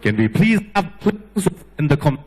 Can we please have clues in the comments?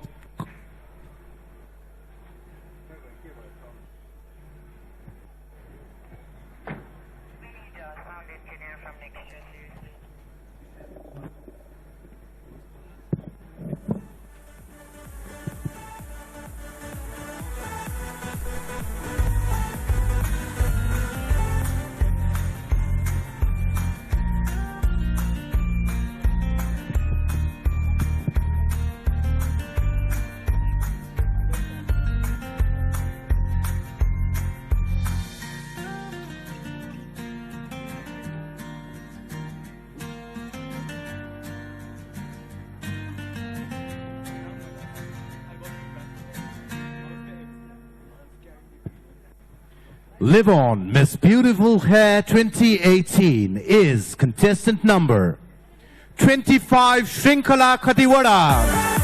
Live On Miss Beautiful Hair 2018 is contestant number 25, Shrinkhala Khatiwada.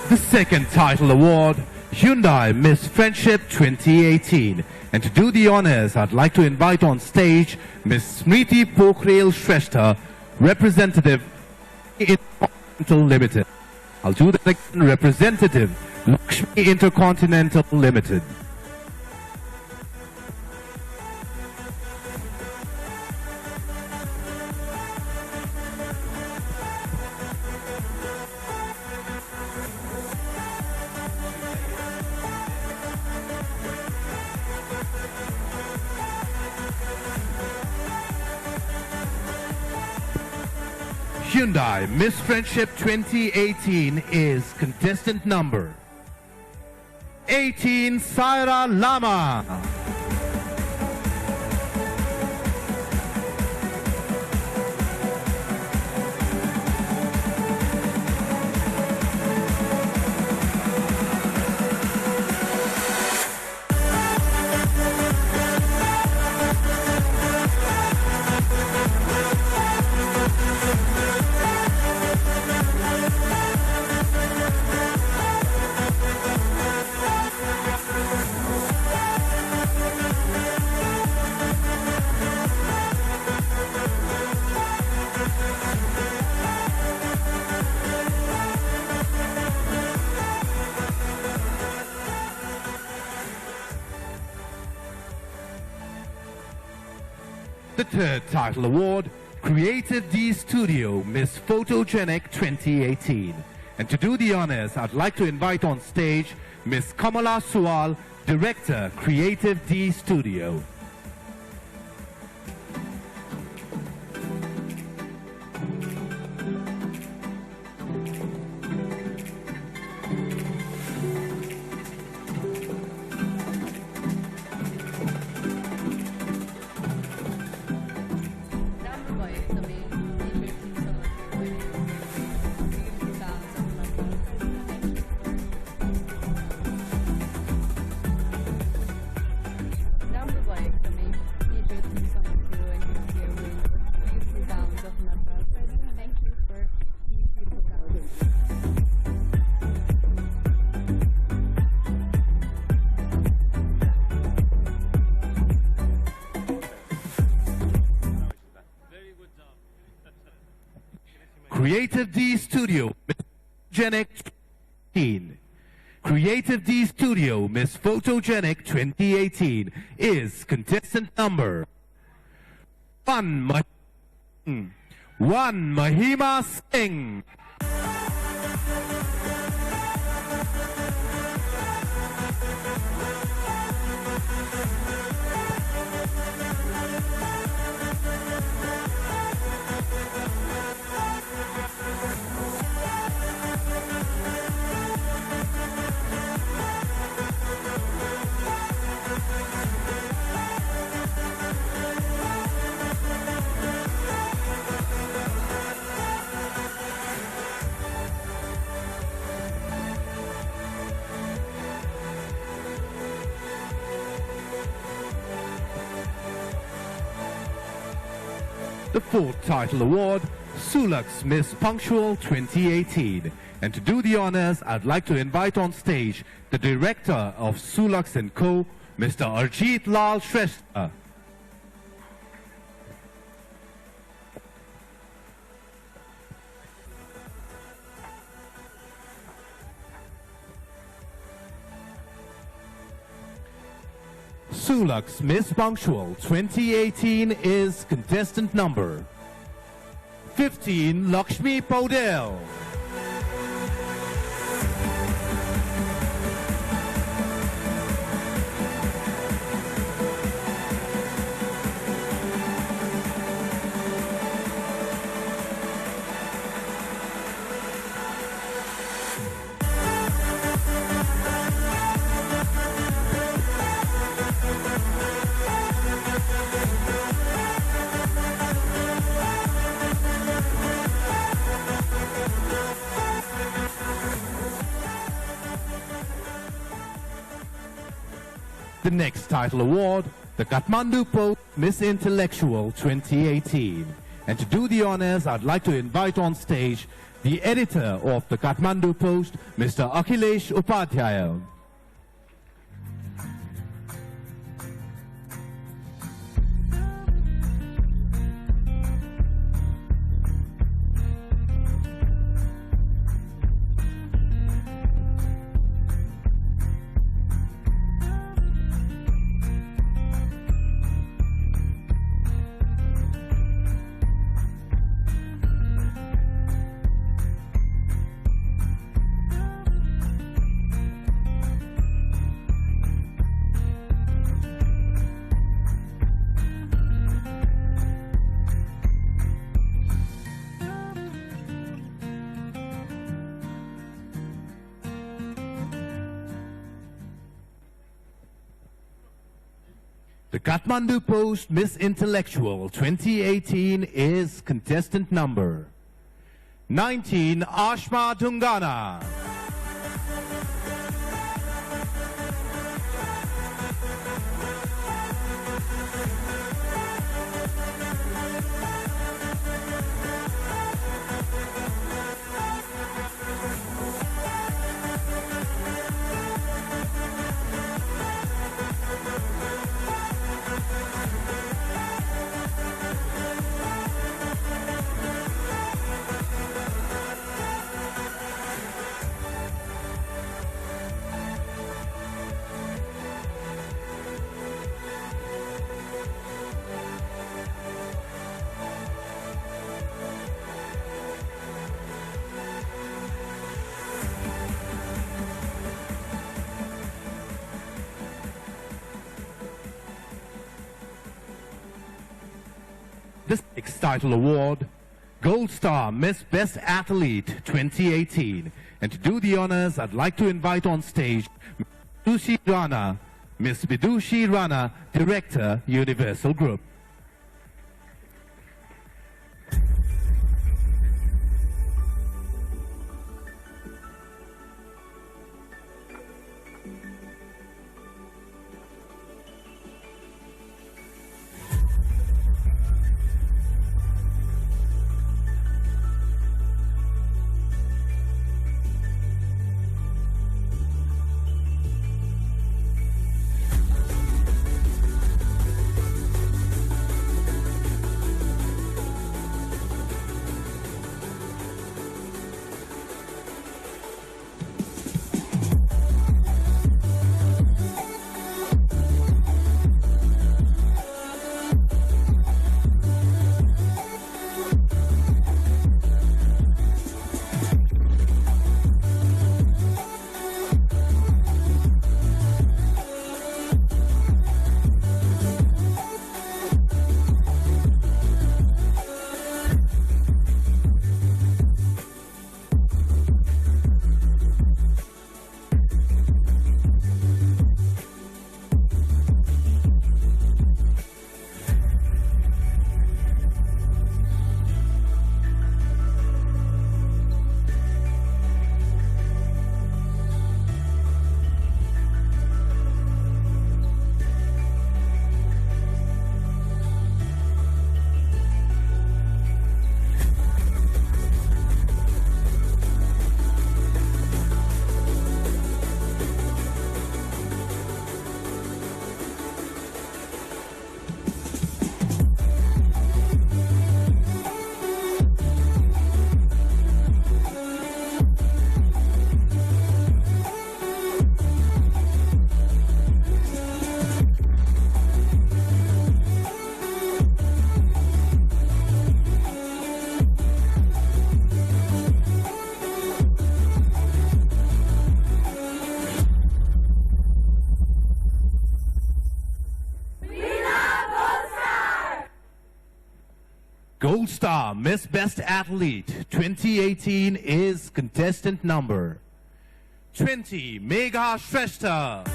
The second title award, Hyundai Miss Friendship 2018. And to do the honors, I'd like to invite on stage Miss Smriti Pokhrel Shrestha, representative Intercontinental Limited. I'll do that again, representative Lakshmi Intercontinental Limited. Hyundai Miss Friendship 2018 is contestant number 18, Saira Lama. The third title award, Creative D Studio Miss Photogenic 2018. And to do the honors, I'd like to invite on stage Miss Kamala Suwal, Director, Creative D Studio. Creative D Studio, Miss Photogenic 2018. Creative D Studio, Miss Photogenic 2018 is contestant number 1, Mahima Singh. the fourth title award, Sulak's Miss Punctual 2018. And to do the honors, I'd like to invite on stage the director of Sulaks & Co., Mr. Arjit Lal Shrestha. Sulaks Miss Punctual 2018 is contestant number 15, Lakshmi Paudel. The next title award, the Kathmandu Post Miss Intellectual 2018. And to do the honors, I'd like to invite on stage the editor of the Kathmandu Post, Mr. Akhilesh Upadhyaya. The Kathmandu Post Miss Intellectual 2018 is contestant number 19, Ashma Dungana. This next title award, Gold Star Miss Best Athlete 2018. And to do the honors, I'd like to invite on stage Miss Vidushi Rana, Director, Universal Group. Gold Star Miss Best Athlete 2018 is contestant number 20, Megha Shrestha.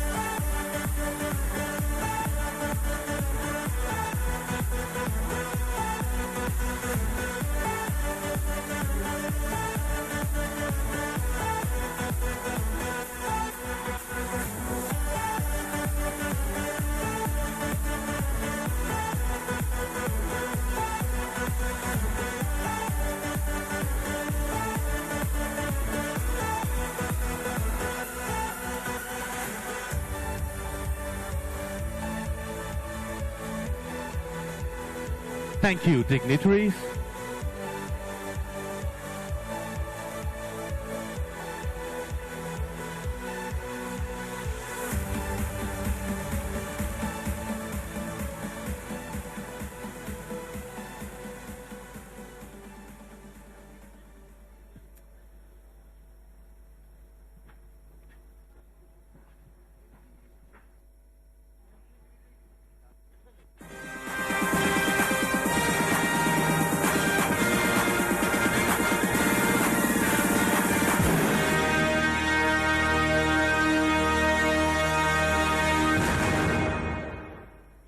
Thank you, dignitaries.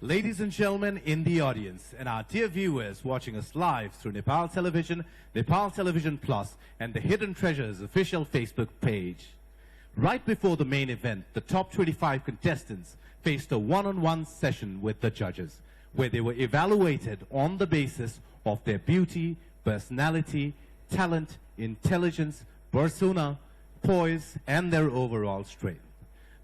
Ladies and gentlemen in the audience and our dear viewers watching us live through Nepal Television, Nepal Television Plus and the Hidden Treasures official Facebook page. Right before the main event, the top 25 contestants faced a one-on-one session with the judges where they were evaluated on the basis of their beauty, personality, talent, intelligence, persona, poise and their overall strength.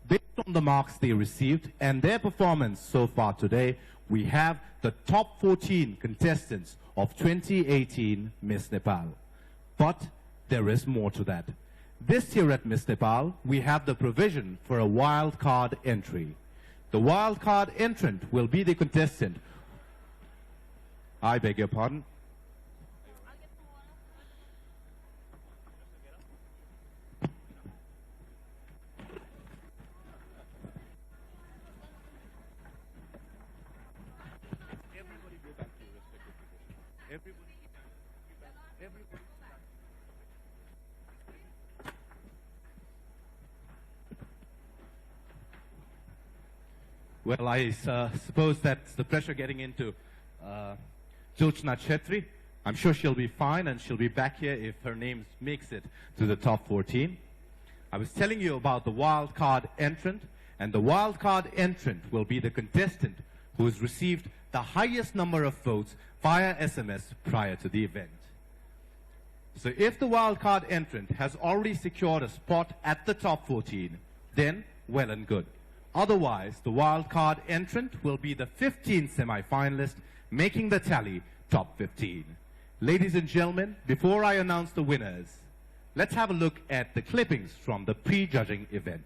Based on the marks they received and their performance so far today, we have the top 14 contestants of 2018 Miss Nepal. But there is more to that. This year at Miss Nepal, we have the provision for a wild card entry. The wild card entrant will be the contestant. I beg your pardon. Well, I suppose that's the pressure getting into Jyotsna Chetri. I'm sure she'll be fine and she'll be back here if her name makes it to the top 14. I was telling you about the wild card entrant, and the wild card entrant will be the contestant who has received the highest number of votes via SMS prior to the event. So if the wild card entrant has already secured a spot at the top 14, then well and good. Otherwise, the wild card entrant will be the 15th semi-finalist, making the tally top 15. Ladies and gentlemen, before I announce the winners, let's have a look at the clippings from the pre-judging event.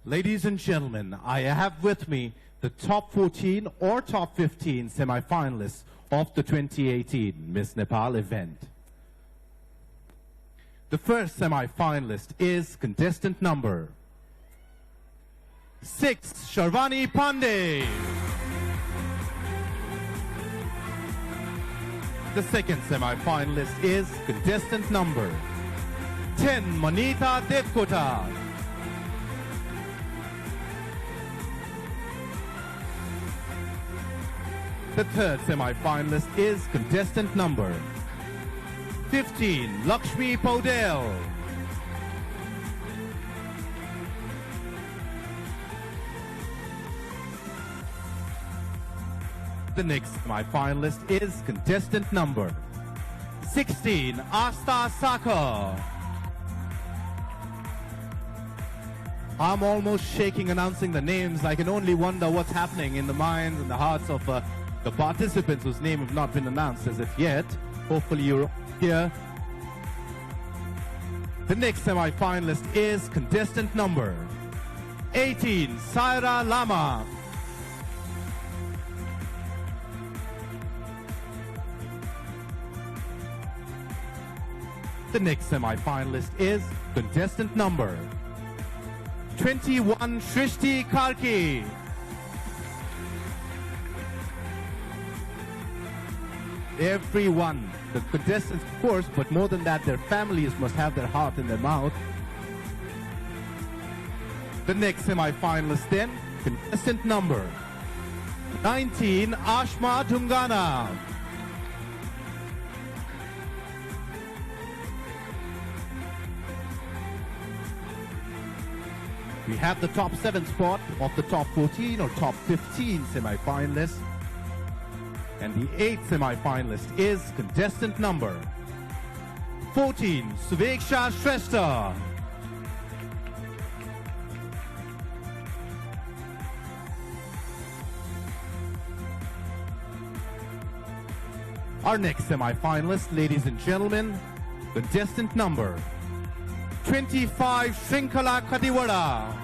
Ladies and gentlemen, I have with me the top 14 or top 15 semi-finalists of the 2018 Miss Nepal event. The first semi-finalist is contestant number 6, Sharvani Pandey. The second semi-finalist is contestant number 10, Manita Devkota. The third semi-finalist is contestant number 15, Lakshmi Paudel. The next semi-finalist is contestant number 16, Asta Sakha. I'm almost shaking announcing the names. I can only wonder what's happening in the minds and the hearts of the participants whose name have not been announced as of yet. Hopefully you're here. The next semi-finalist is contestant number 18, Saira Lama. The next semi-finalist is contestant number 21, Shrishti Karki. Everyone, the contestants of course, but more than that, their families must have their heart in their mouth. The next semi-finalist then, contestant number 19, Ashma Dungana. We have the top 7 spot of the top 14 or top 15 semi-finalists. And the 8th semi-finalist is contestant number 14, Suveksha Shrestha. Our next semi-finalist, ladies and gentlemen, contestant number 25, Shrinkhala Khatiwada.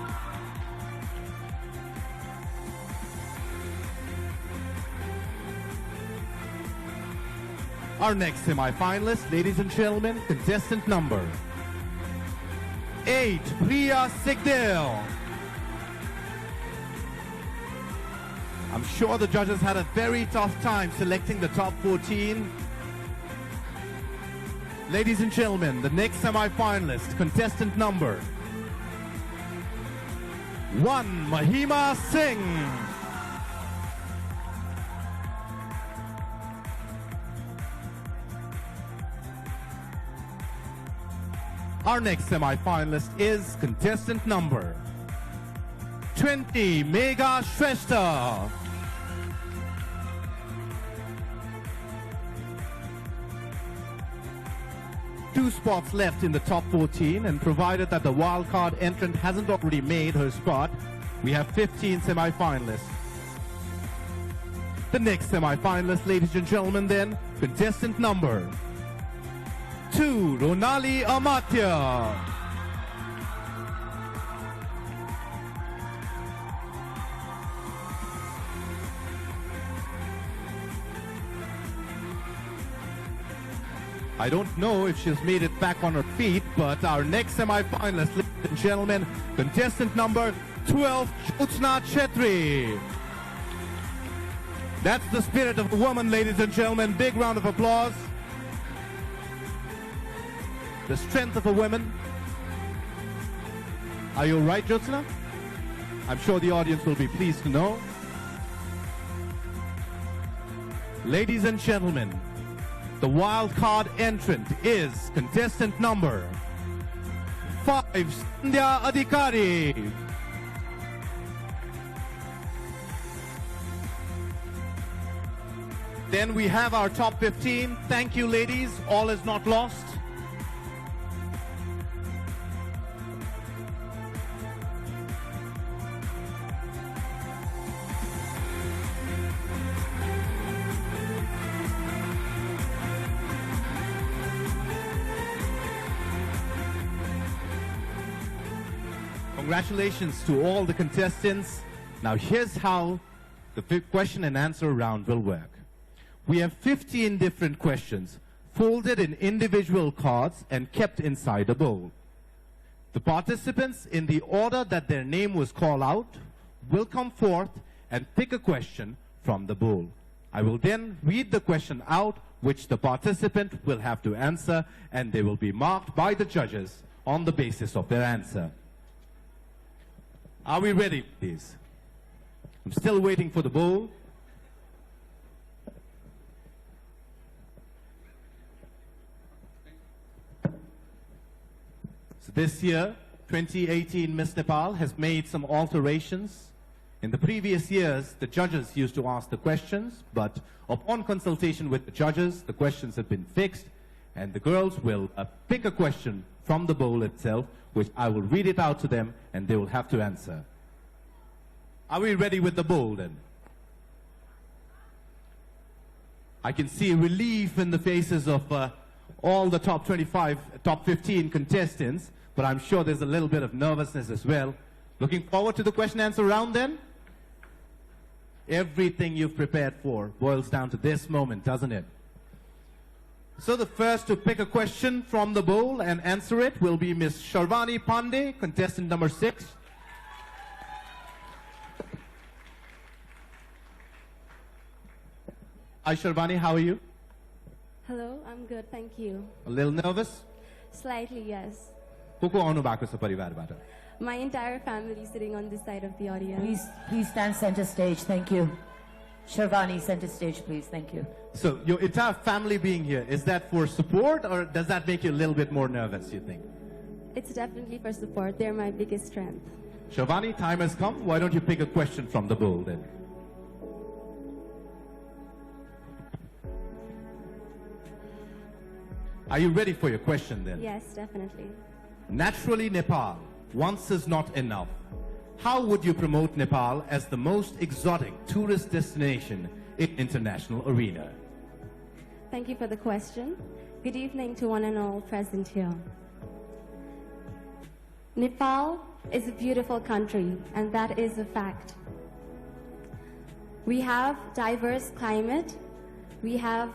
Our next semi-finalist, ladies and gentlemen, contestant number 8, Priya Sigdel. I'm sure the judges had a very tough time selecting the top 14. Ladies and gentlemen, the next semi-finalist, contestant number 1, Mahima Singh. Our next semi-finalist is contestant number 20, Megha Shrestha. Two spots left in the top 14, and provided that the wildcard entrant hasn't already made her spot, we have 15 semi-finalists. The next semi-finalist, ladies and gentlemen, then, contestant number 2, Ronali Amatya. I don't know if she's made it back on her feet, but our next semi-finalist, ladies and gentlemen, contestant number 12, Jyotsna Chetri. That's the spirit of a woman, ladies and gentlemen. Big round of applause. The strength of a woman. Are you all right, Jyotsna? I'm sure the audience will be pleased to know. Ladies and gentlemen, the wild card entrant is contestant number 5, Sandhya Adhikari. Then we have our top 15. Thank you, ladies. All is not lost. Congratulations to all the contestants. Now here's how the question and answer round will work. We have 15 different questions folded in individual cards and kept inside a bowl. The participants, in the order that their name was called out, will come forth and pick a question from the bowl. I will then read the question out, which the participant will have to answer, and they will be marked by the judges on the basis of their answer. Are we ready, please? I'm still waiting for the bowl. So this year, 2018 Miss Nepal has made some alterations. In the previous years, the judges used to ask the questions, but upon consultation with the judges, the questions have been fixed, and the girls will pick a question from the bowl itself, which I will read it out to them, and they will have to answer. Are we ready with the bowl then? I can see relief in the faces of all the top 25, top 15 contestants, but I'm sure there's a little bit of nervousness as well. Looking forward to the question answer round then? Everything you've prepared for boils down to this moment, doesn't it? So the first to pick a question from the bowl and answer it will be Miss Sharvani Pandey, contestant number 6. Hi Sharvani, how are you? Hello, I'm good, thank you. A little nervous? Slightly, yes. My My entire family sitting on this side of the audience. Please stand center stage, thank you. Sharvani, center stage, please, thank you. So your entire family being here, is that for support or does that make you a little bit more nervous, you think? It's definitely for support. They're my biggest strength. Sharvani, time has come. Why don't you pick a question from the bowl then? Are you ready for your question then? Yes, definitely. Naturally, Nepal, once is not enough. How would you promote Nepal as the most exotic tourist destination in international arena? Thank you for the question. Good evening to one and all present here. Nepal is a beautiful country, and that is a fact. We have diverse climate. We have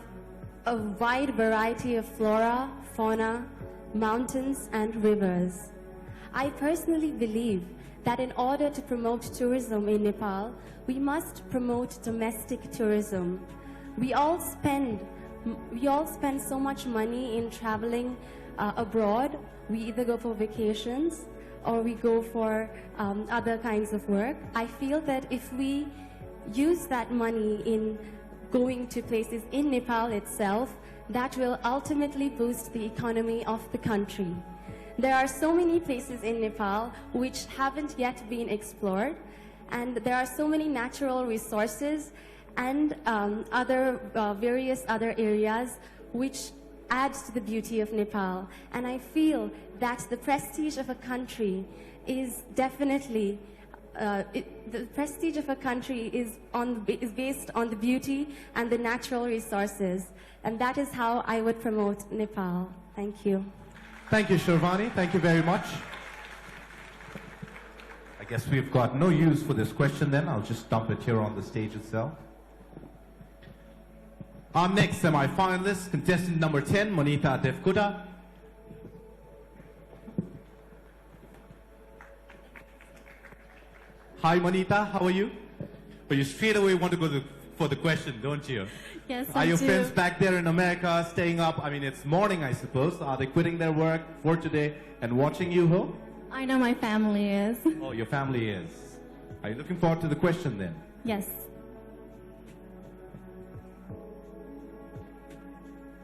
a wide variety of flora, fauna, mountains, and rivers. I personally believe that in order to promote tourism in Nepal, we must promote domestic tourism. We all spend so much money in traveling abroad. We either go for vacations or we go for other kinds of work. I feel that if we use that money in going to places in Nepal itself, that will ultimately boost the economy of the country. There are so many places in Nepal which haven't yet been explored, and there are so many natural resources and various other areas which adds to the beauty of Nepal. And I feel that the prestige of a country is definitely the prestige of a country is based on the beauty and the natural resources, and that is how I would promote Nepal. Thank you. Thank you, Sharvani. Thank you very much. I guess we've got no use for this question then. I'll just dump it here on the stage itself. Our next semi-finalist, contestant number 10, Manita Devkota. Hi, Manita. How are you? But you straight away want to go for the question, don't you? Yes, Are your friends back there in America staying up? I mean, it's morning, I suppose. Are they quitting their work for today and watching you home? I know my family is. Oh, your family is. Are you looking forward to the question then? Yes.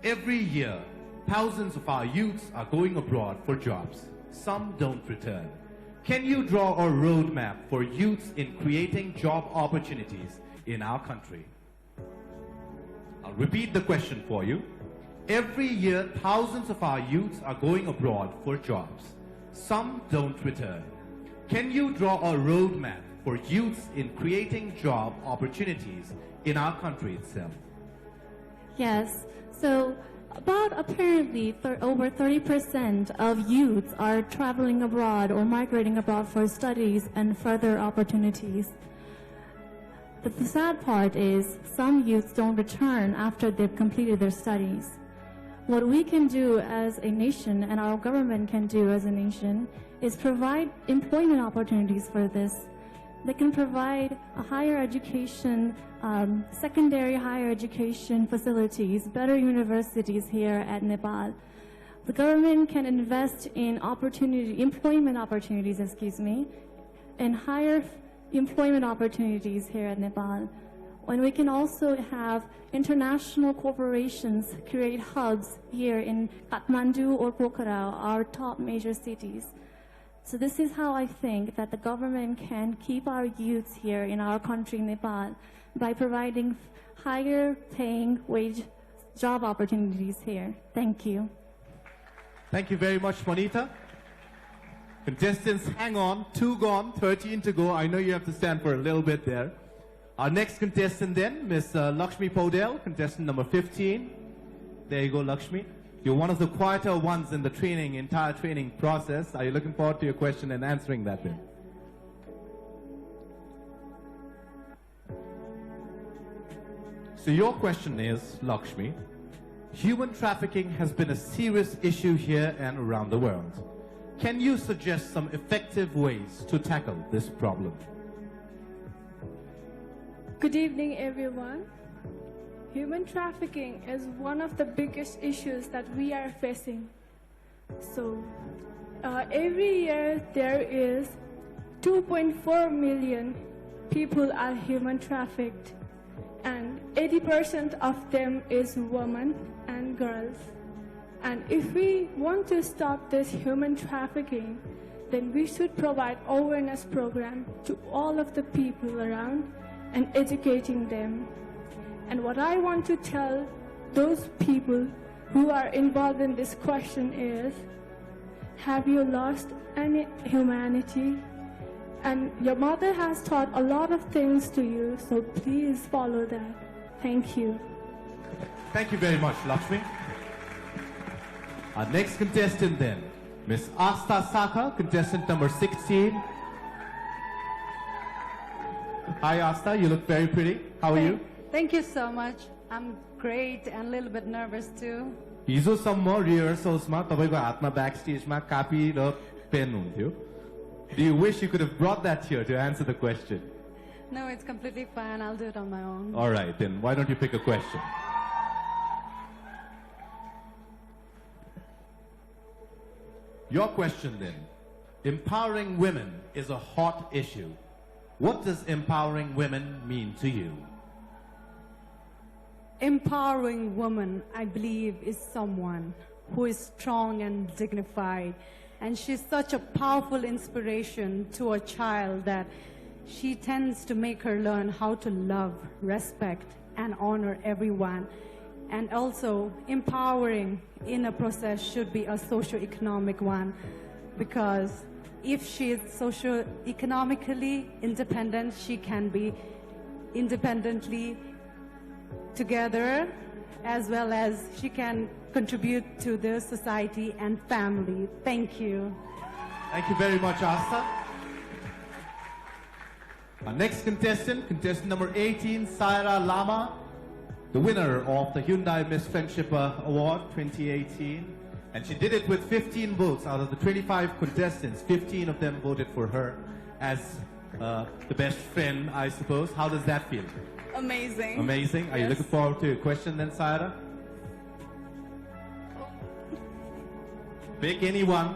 Every year, thousands of our youths are going abroad for jobs. Some don't return. Can you draw a roadmap for youths in creating job opportunities in our country? I'll repeat the question for you. Every year, thousands of our youths are going abroad for jobs. Some don't return. Can you draw a roadmap for youths in creating job opportunities in our country itself? Yes. So about apparently over 30% of youths are traveling abroad or migrating abroad for studies and further opportunities. But the sad part is some youths don't return after they've completed their studies. What we can do as a nation and our government can do as a nation is provide employment opportunities for this. They can provide a higher education, secondary higher education facilities, better universities here at Nepal. The government can invest in employment opportunities, and higher employment opportunities here at Nepal. When we can also have international corporations create hubs here in Kathmandu or Pokhara, our top major cities. So this is how I think that the government can keep our youths here in our country, Nepal, by providing higher paying wage job opportunities here. Thank you. Thank you very much, Manita. Contestants, hang on. 2 gone, 13 to go. I know you have to stand for a little bit there. Our next contestant then, Miss Lakshmi Podel, contestant number 15. There you go, Lakshmi. You're one of the quieter ones in the entire training process. Are you looking forward to your question and answering that then? So your question is, Lakshmi, human trafficking has been a serious issue here and around the world. Can you suggest some effective ways to tackle this problem? Good evening, everyone. Human trafficking is one of the biggest issues that we are facing. So, every year there is 2.4 million people are human trafficked, and 80% of them is women and girls. And if we want to stop this human trafficking, then we should provide awareness program to all of the people around and educating them. And what I want to tell those people who are involved in this question is, have you lost any humanity? And your mother has taught a lot of things to you, so please follow that. Thank you. Thank you very much, Lakshmi. Our next contestant then, Miss Asta Saka, contestant number 16. Hi Asta, you look very pretty. How are you? Thank you so much. I'm great and a little bit nervous too. हिजोसम्म रिहर्सल्समा तपाईको हातमा ब्याकस्टेजमा copy र pen हुन्थ्यो. Do you wish you could have brought that here to answer the question? No, it's completely fine. I'll do it on my own. All right, then why don't you pick a question? Your question then. Empowering women is a hot issue. What does empowering women mean to you? Empowering woman, I believe, is someone who is strong and dignified. And she's such a powerful inspiration to a child that she tends to make her learn how to love, respect, and honor everyone. And also, empowering in a process should be a socio-economic one, because if she is socio-economically independent, she can be independently together, as well as she can contribute to the society and family. Thank you. Thank you very much, Asta. Our next contestant, contestant number 18, Saira Lama, the winner of the Hyundai Miss Friendship Award 2018. And she did it with 15 votes. Out of the 25 contestants, 15 of them voted for her as the best friend, I suppose. How does that feel? Amazing. Amazing. Are you looking forward to your question then, Saira? Pick anyone.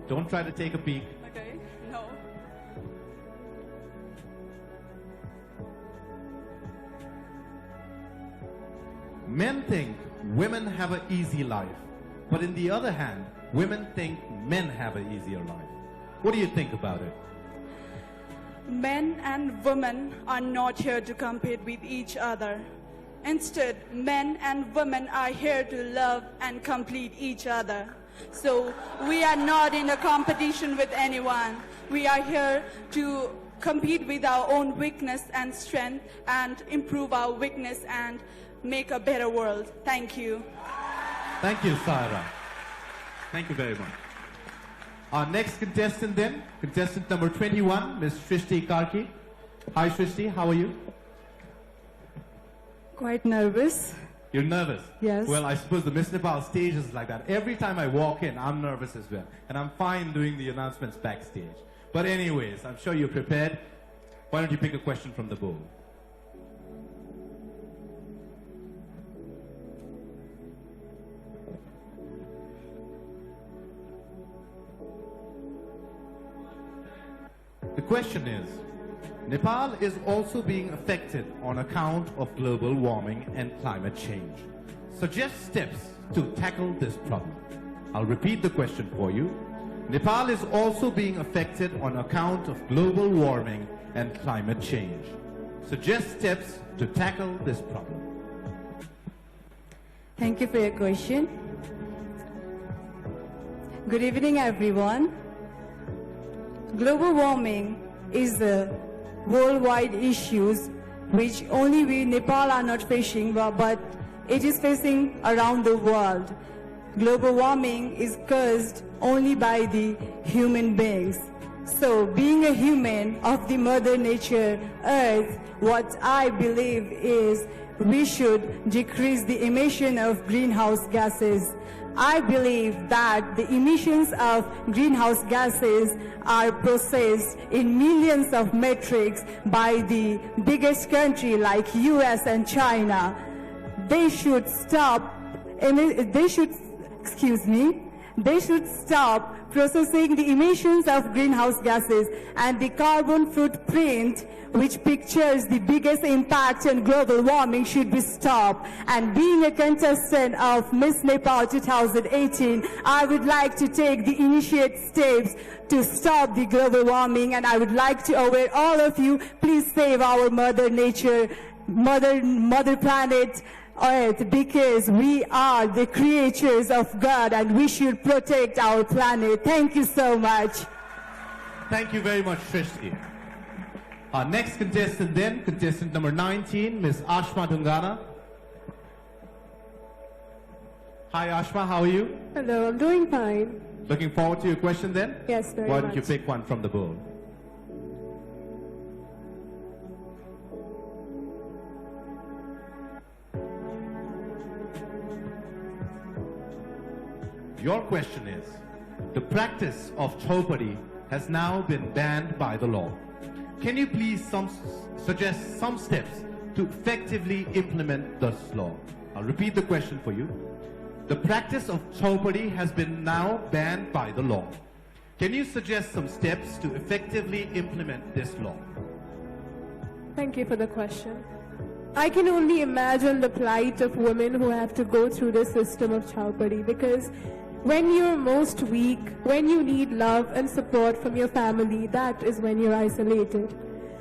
Don't try to take a peek. Okay, no. Men think women have an easy life. But in the other hand, women think men have an easier life. What do you think about it? Men and women are not here to compete with each other. Instead, men and women are here to love and complete each other. So we are not in a competition with anyone. We are here to compete with our own weakness and strength and improve our weakness and make a better world. Thank you. Thank you, Saira. Thank you very much. Our next contestant then, contestant number 21, Miss Shrishti Karki. Hi Shrishti, how are you? Quite nervous. You're nervous? Yes. Well, I suppose the Miss Nepal stage is like that. Every time I walk in, I'm nervous as well. And I'm fine doing the announcements backstage. But anyways, I'm sure you're prepared. Why don't you pick a question from the bowl? The question is, Nepal is also being affected on account of global warming and climate change. Suggest steps to tackle this problem. I'll repeat the question for you. Nepal is also being affected on account of global warming and climate change. Suggest steps to tackle this problem. Thank you for your question. Good evening, everyone. Global warming is a worldwide issue which only we Nepal are not facing, but it is facing around the world. Global warming is caused only by the human beings. So being a human of the Mother Nature, Earth, what I believe is we should decrease the emission of greenhouse gases. I believe that the emissions of greenhouse gases are processed in millions of metrics by the biggest country like US and China. They should stop processing the emissions of greenhouse gases, and the carbon footprint, which pictures the biggest impact on global warming, should be stopped. And being a contestant of Miss Nepal 2018, I would like to take the initiate steps to stop the global warming, and I would like to aware all of you, please save our Mother Nature, Mother Planet, Earth, because we are the creatures of God and we should protect our planet. Thank you so much. Thank you very much, Shrishti. Our next contestant then, contestant number 19, Miss Ashma Dungana. Hi Ashma, how are you? Hello, I'm doing fine. Looking forward to your question then? Yes, very Why much. don't you pick one from the bowl? Your question is, the practice of chopari has now been banned by the law. Can you please suggest some steps to effectively implement this law? I'll repeat the question for you. The practice of chopari has been now banned by the law. Can you suggest some steps to effectively implement this law? Thank you for the question. I can only imagine the plight of women who have to go through this system of chowpari, because when you're most weak, when you need love and support from your family, that is when you're isolated.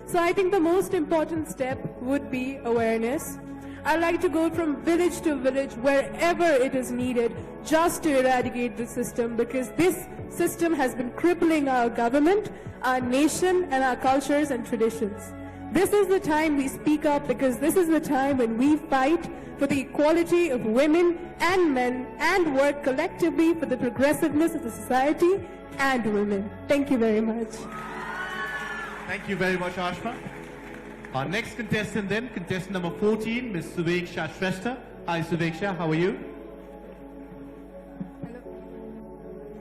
So I think the most important step would be awareness. I like to go from village to village, wherever it is needed, just to eradicate the system, because this system has been crippling our government, our nation, and our cultures and traditions. This is the time we speak up, because this is the time when we fight for the equality of women and men and work collectively for the progressiveness of the society and women. Thank you very much. Thank you very much, Ashma. Our next contestant then, contestant number 14, Miss Suveksha Shrestha. Hi Suveksha, how are you?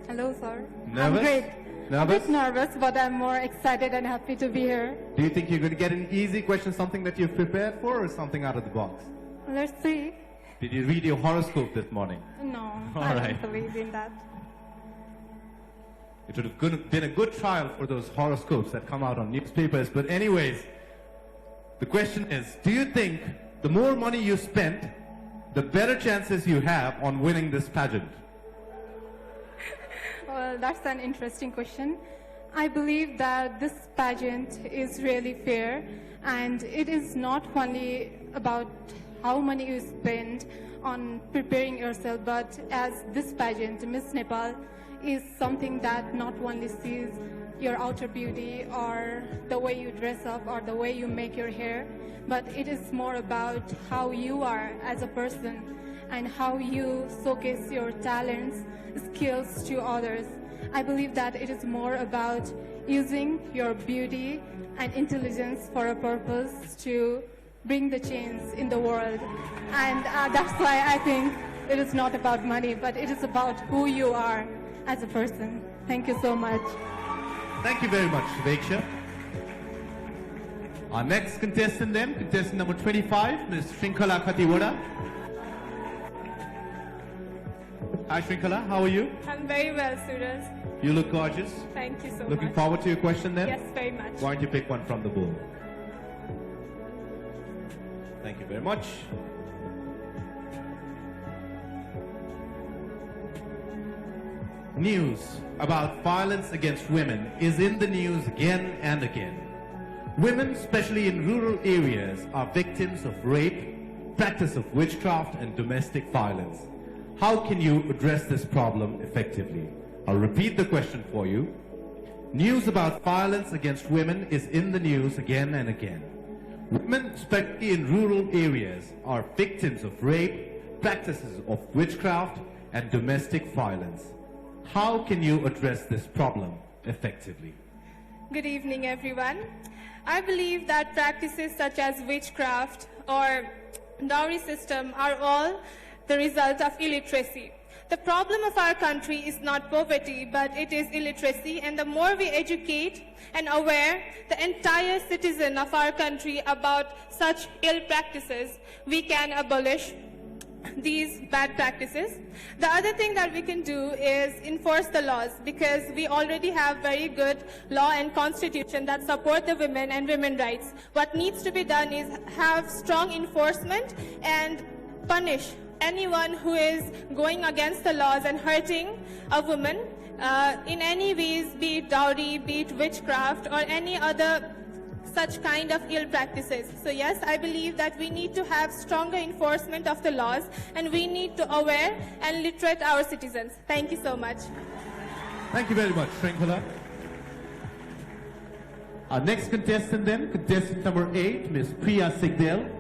Hello, sir. Nervous? I'm great. Nervous? A bit nervous, but I'm more excited and happy to be here. Do you think you're going to get an easy question, something that you've prepared for, or something out of the box? Let's see. Did you read your horoscope this morning? No, All I right. don't believe in that. It would have been a good trial for those horoscopes that come out on newspapers. But anyways, the question is, do you think the more money you spend, the better chances you have on winning this pageant? Well, that's an interesting question. I believe that this pageant is really fair, and it is not only about how money you spend on preparing yourself, but as this pageant, Miss Nepal, is something that not only sees your outer beauty or the way you dress up or the way you make your hair, but it is more about how you are as a person and how you showcase your talents, skills to others. I believe that it is more about using your beauty and intelligence for a purpose to bring the change in the world. And that's why I think it is not about money, but it is about who you are as a person. Thank you so much. Thank you very much, Suveksha. Our next contestant then, contestant number 25, Miss Shrinkhala Khatiwada. Hi Shrinkhala, how are you? I'm very well, Suraj. You look gorgeous. Thank you so much. Looking forward to your question then? Yes, very much. Why don't you pick one from the bowl? Thank you very much. News about violence against women is in the news again and again. Women, especially in rural areas, are victims of rape, practice of witchcraft, and domestic violence. How can you address this problem effectively? I'll repeat the question for you. News about violence against women is in the news again and again. Women, especially in rural areas, are victims of rape, practices of witchcraft, and domestic violence. How can you address this problem effectively? Good evening, everyone. I believe that practices such as witchcraft or dowry system are all the result of illiteracy. The problem of our country is not poverty, but it is illiteracy, and the more we educate and aware the entire citizen of our country about such ill practices, we can abolish these bad practices. The other thing that we can do is enforce the laws, because we already have very good law and constitution that support the women and women rights. What needs to be done is have strong enforcement and punish anyone who is going against the laws and hurting a woman in any ways, be it dowry, be it witchcraft, or any other such kind of ill practices. So yes, I believe that we need to have stronger enforcement of the laws, and we need to aware and literate our citizens. Thank you so much. Thank you very much, Shrinkhala. Our next contestant then, contestant number 8, Miss Priya Sigdel.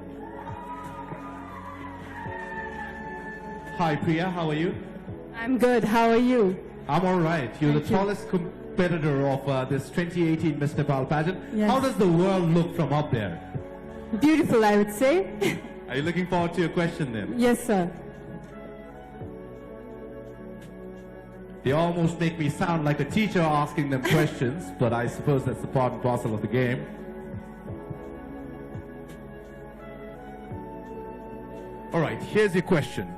Hi Priya, how are you? I'm good, how are you? I'm all right. You're Thank the you. tallest competitor of this 2018 Miss Nepal pageant. Yes. How does the world look from up there? Beautiful, I would say. Are you looking forward to your question then? Yes, sir. They almost make me sound like a teacher asking them questions, but I suppose that's the part and parcel of the game. All right, here's your question.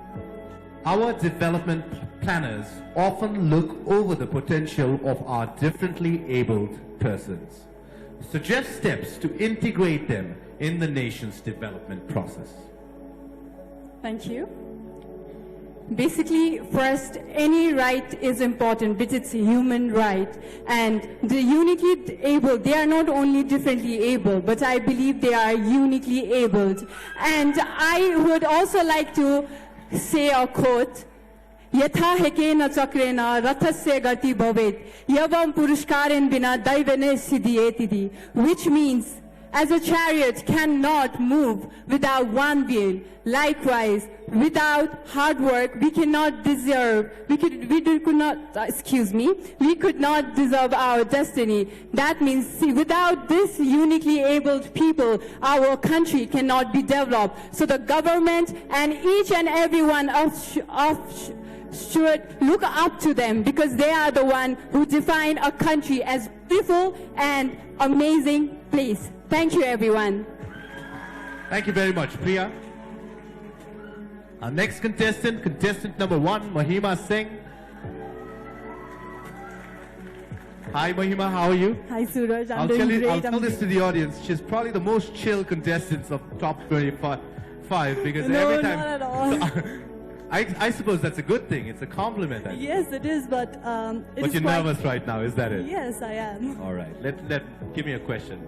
Our development planners often look over the potential of our differently abled persons. Suggest steps to integrate them in the nation's development process. Thank you. Basically, first, any right is important, but it's a human right. And the uniquely able, they are not only differently able, but I believe they are uniquely abled. And I would also like to say a quote, यथा हेकेन चक्रेन रथस्य गति भवेत् यवं पुरस्कारेण बिना दैवेन सिद्ध्येति, which means as a chariot cannot move without one wheel. Likewise, without hard work, we cannot deserve, we could not deserve our destiny. That means, see, without this uniquely abled people, our country cannot be developed. So the government and each and every one should look up to them, because they are the one who define a country as beautiful and amazing place. Thank you, everyone. Thank you very much, Priya. Our next contestant, contestant number 1, Mahima Singh. Hi, Mahima, how are you? Hi, Suraj. I'll tell this to the audience. She's probably the most chill contestant of top 25 because every time. No, not at all. I suppose that's a good thing. It's a compliment. Yes, it is, but But you're nervous right now, is that it? Yes, I am. All right. Give me a question.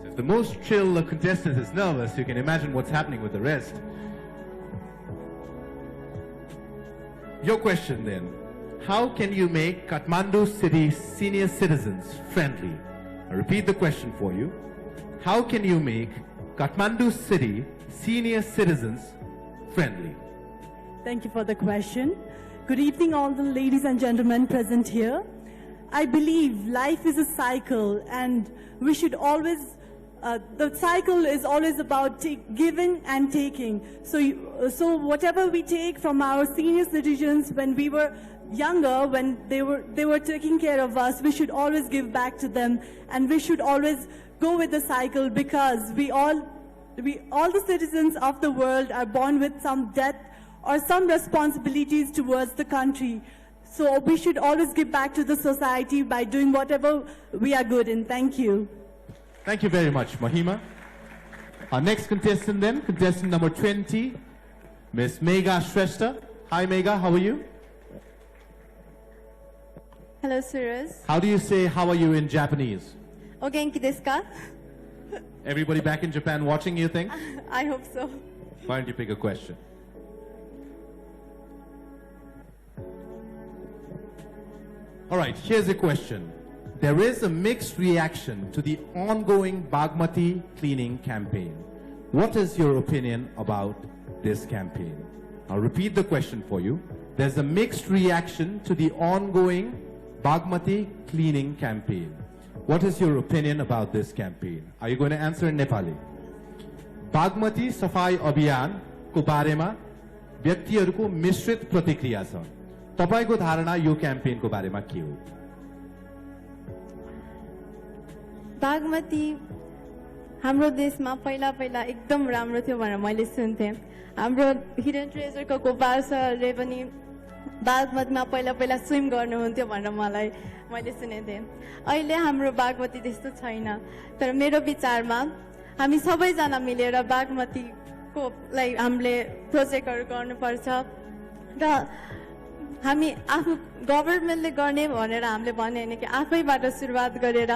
So if the most chill contestant is nervous, you can imagine what's happening with the rest. Your question then. How can you make Kathmandu city senior citizens friendly? I'll repeat the question for you. How can you make Kathmandu city senior citizens friendly? Thank you for the question. Good evening, all the ladies and gentlemen present here. I believe life is a cycle, and we should always, the cycle is always about giving and taking. So whatever we take from our senior citizens when we were younger, when they were taking care of us, we should always give back to them, and we should always go with the cycle, because all the citizens of the world are born with some debt or some responsibilities towards the country. So we should always give back to the society by doing whatever we are good in. Thank you. Thank you very much, Mahima. Our next contestant then, contestant number 20, Miss Megha Shrestha. Hi Megha, how are you? Hello, Suraj. How do you say how are you in Japanese? O genki desu ka? Everybody back in Japan watching, you think? I hope so. Why don't you pick a question? All right, here's a question. there is a mixed reaction to the ongoing Bagmati cleaning campaign. What is your opinion about this campaign? I'll repeat the question for you. There's a mixed reaction to the ongoing Bagmati cleaning campaign. What is your opinion about this campaign? Are you going to answer in Nepali? Bagmati Safai Abhiyan को बारेमा व्यक्तिहरूको मिश्रित प्रतिक्रिया छ। तपाईको धारणा यो क्याम्पेनको बारेमा के हो? बागमती हाम्रो देशमा पहिला पहिला एकदम राम्रो थियो भनेर मैले सुन्थे। हाम्रो हिडन ट्रेजरको गोपाल सरले पनि बागमतीमा पहिला पहिला स्विम गर्नुहुन्थ्यो भनेर मैले सुनेको थिएँ। अहिले हाम्रो बागमती त्यस्तो छैन। तर मेरो विचारमा हामी सबैजना मिलेर बागमतीको लागि हामीले प्रोजेक्टहरू गर्नुपर्छ र हामी आफू गभर्नमेन्टले गर्ने भनेर हामीले भन्ने हैन कि आफैबाट सुरुवात गरेर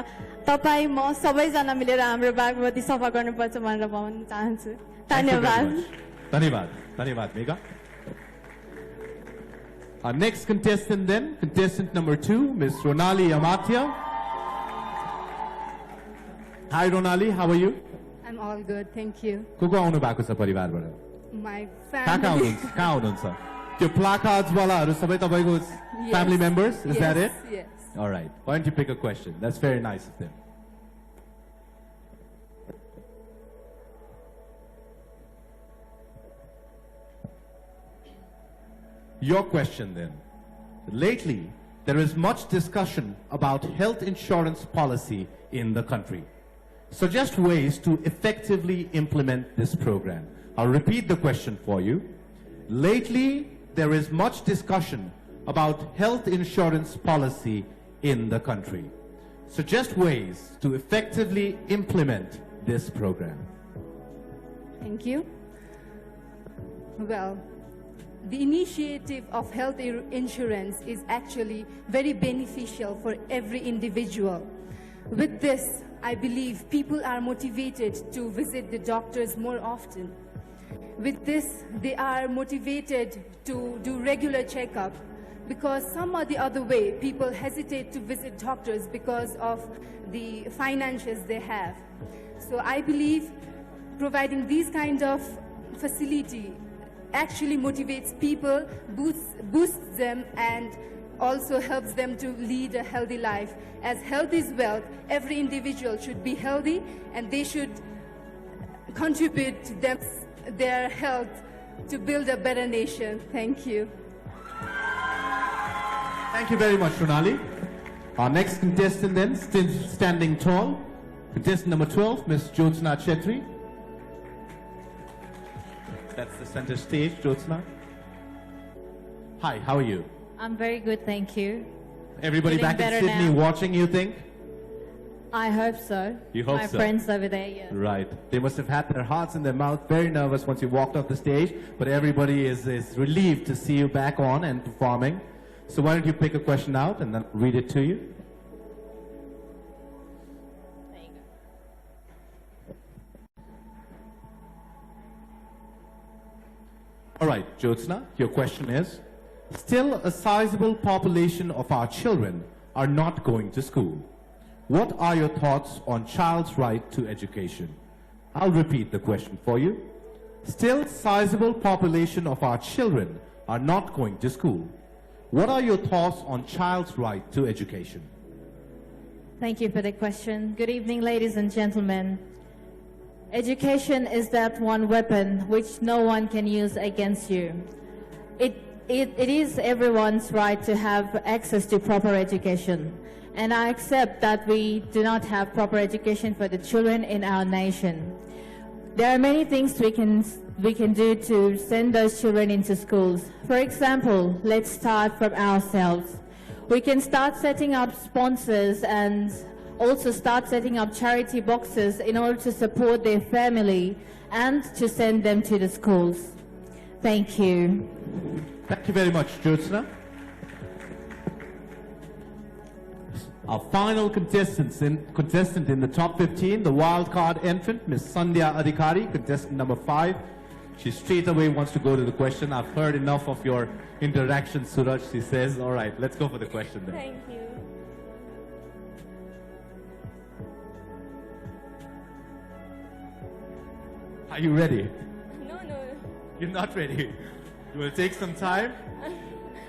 तपाई म सबैजना मिलेर हाम्रो बागमती सफा गर्नुपर्छ भनेर भन्न चाहन्छु। धन्यवाद। धन्यवाद। धन्यवाद Megha. Our next contestant then, contestant number 2, Miss Ronali Amatya. Hi Ronali, how are you? I'm all good, thank you. को आउनु भएको छ परिवारबाट? My family. कहाँ हुनुहुन्छ? त्यो placards वालाहरु सबै तपाईको family members, is that it? Yes. All right. Why don't you pick a question? That's very nice of them. Your question then. Lately, there is much discussion about health insurance policy in the country. Suggest ways to effectively implement this program. I'll repeat the question for you. Lately, there is much discussion about health insurance policy in the country. Suggest ways to effectively implement this program. Thank you. Well, the initiative of health insurance is actually very beneficial for every individual. With this, I believe people are motivated to visit the doctors more often. With this, they are motivated to do regular checkup, because some or the other way, people hesitate to visit doctors because of the finances they have. So I believe providing these kind of facility actually motivates people, boosts them, and also helps them to lead a healthy life. As health is wealth, every individual should be healthy, and they should contribute to their health to build a better nation. Thank you. Thank you very much, Ronali. Our next contestant then, standing tall, contestant number 12, Miss Jyotsna Chetri. That's the center stage, Jyotsna. Hi, how are you? I'm very good, thank you. Everybody back in Sydney watching, you think? I hope so. You hope My so? friends over there, yeah. Right. They must have had their hearts in their mouth, very nervous once you walked off the stage, but everybody is relieved to see you back on and performing. So why don't you pick a question out and then read it to you? There you go. All right, Jyotsna, your question is, still a sizable population of our children are not going to school. What are your thoughts on child's right to education? I'll repeat the question for you. Still sizable population of our children are not going to school. What are your thoughts on child's right to education? Thank you for the question. Good evening, ladies and gentlemen. Education is that one weapon which no one can use against you. It is everyone's right to have access to proper education. And I accept that we do not have proper education for the children in our nation. There are many things we can do to send those children into schools. For example, let's start from ourselves. We can start setting up sponsors and also start setting up charity boxes in order to support their family and to send them to the schools. Thank you. Thank you very much, Jyotsna. Our final contestant in the top 15, the wildcard entrant, Miss Sandhya Adhikari, contestant number 5. She straight away wants to go to the question. I've heard enough of your interaction, Suraj. She says, all right, let's go for the question then. Thank you. Are you ready? No. You're not ready. You will take some time.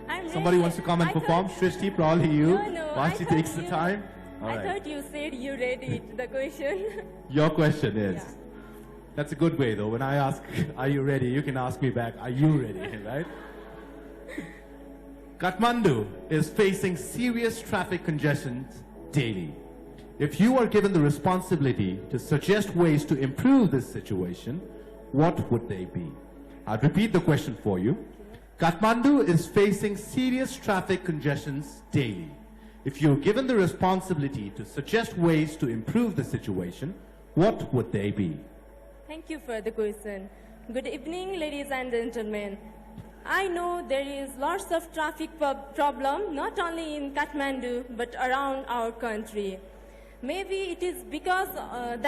I'm Somebody ready. wants to come and I perform. thought- Shrishti, probably you. No. Once he takes the time. All I right. thought you said you read it, the question. Your question is. Yeah. That's a good way, though. When I ask, are you ready? You can ask me back, are you ready? Right? Kathmandu is facing serious traffic congestion daily. If you are given the responsibility to suggest ways to improve this situation, what would they be? I'll repeat the question for you. Kathmandu is facing serious traffic congestions daily. If you're given the responsibility to suggest ways to improve the situation, what would they be? Thank you for the question. Good evening, ladies and gentlemen. I know there is lots of traffic problem, not only in Kathmandu, but around our country. Maybe it is because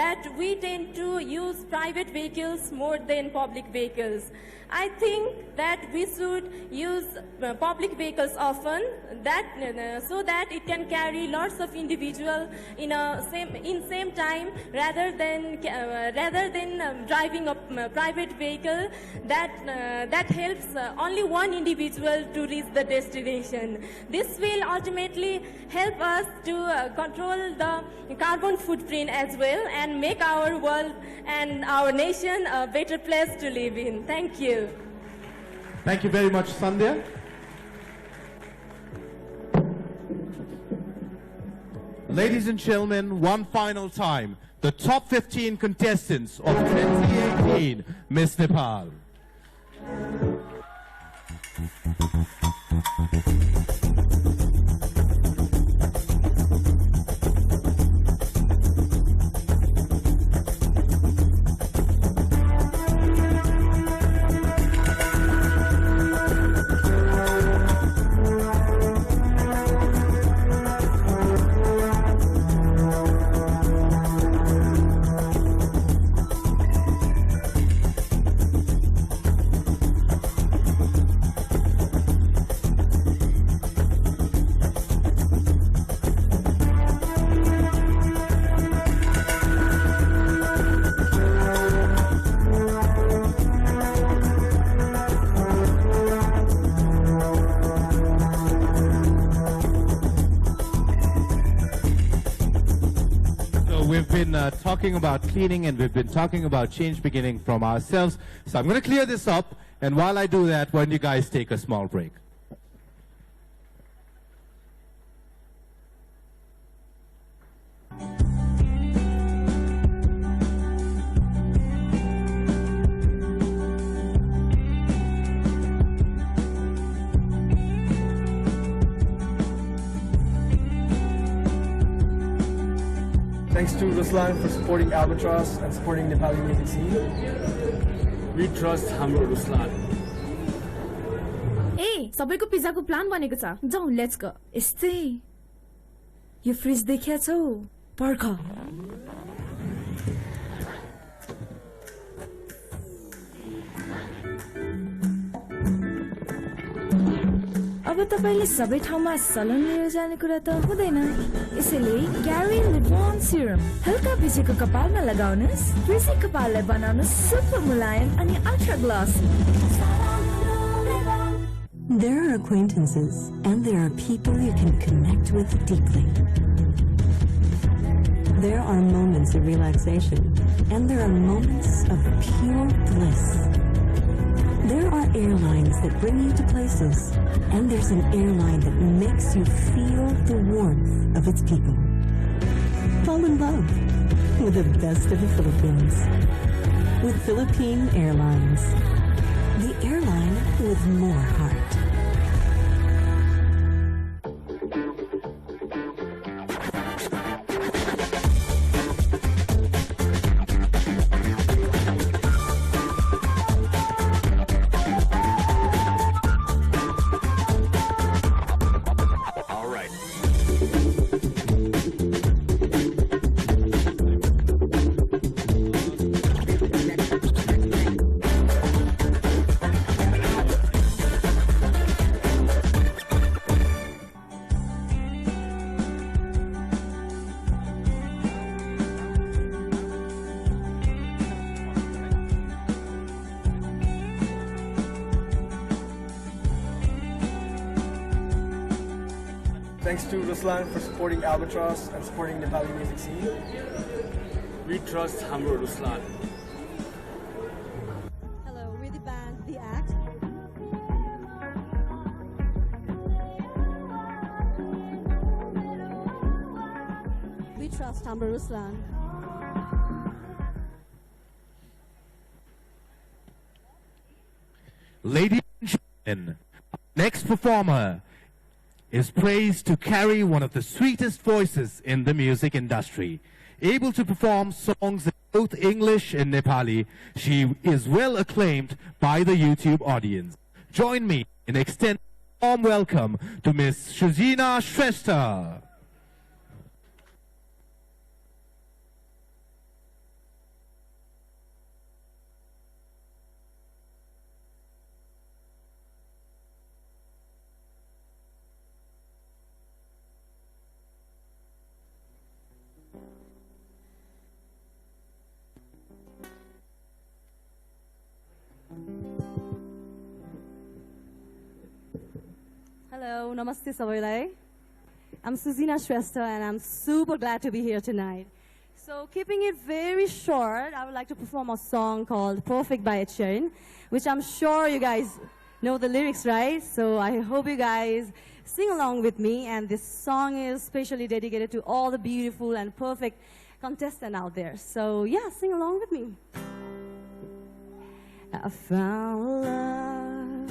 that we tend to use private vehicles more than public vehicles. I think that we should use public vehicles often, so that it can carry lots of individuals in same time, rather than driving a private vehicle that helps only one individual to reach the destination. This will ultimately help us to control the carbon footprint as well and make our world and our nation a better place to live in. Thank you. Thank you very much, Sandhya. Ladies and gentlemen, one final time, the top 15 contestants of 2018 Miss Nepal. We've been talking about cleaning, and we've been talking about change beginning from ourselves. So I'm going to clear this up, and while I do that, why don't you guys take a small break? Thanks to Ruslan for supporting Albatross and supporting Nepali music scene. We trust हाम्रो Ruslan. ए सबैको पिज्जाको plan बनेको छ जाऊ let's go यस्तै यो fridge देखिया छौ पर्ख अब तपाईले सबै ठाउँमा सलन लिएर जाने कुरा त हुँदैन यसैले क्यारी लिभोन सिरम हल्का भिजेको कपालमा लगाउनुस् फ्रिजी कपाललाई बनाउनुस् सुपर मुलायम अनि ultra glossy There are acquaintances and there are people you can connect with deeply. There are moments of relaxation and there are moments of pure bliss. There are airlines that bring you to places, and there's an airline that makes you feel the warmth of its people. Fall in love with the best of the Philippines. With Philippine Airlines, the airline with more heart. Thanks to Ruslan for supporting Albatross and supporting Nepali music scene. We trust Hamro Ruslan. Hello, we're the band, The Act. We trust Hamro Ruslan. Ladies and gentlemen, next performer is praised to carry one of the sweetest voices in the music industry. Able to perform songs in both English and Nepali, she is well acclaimed by the YouTube audience. Join me in extending a warm welcome to Miss Shuzina Shrestha. Hello, namaste sabaiलाई. I'm Shuzina Shrestha and I'm super glad to be here tonight. So keeping it very short, I would like to perform a song called Perfect by Ed Sheeran, which I'm sure you guys know the lyrics, right? So I hope you guys sing along with me, and this song is specially dedicated to all the beautiful and perfect contestants out there. So yeah, sing along with me. I found love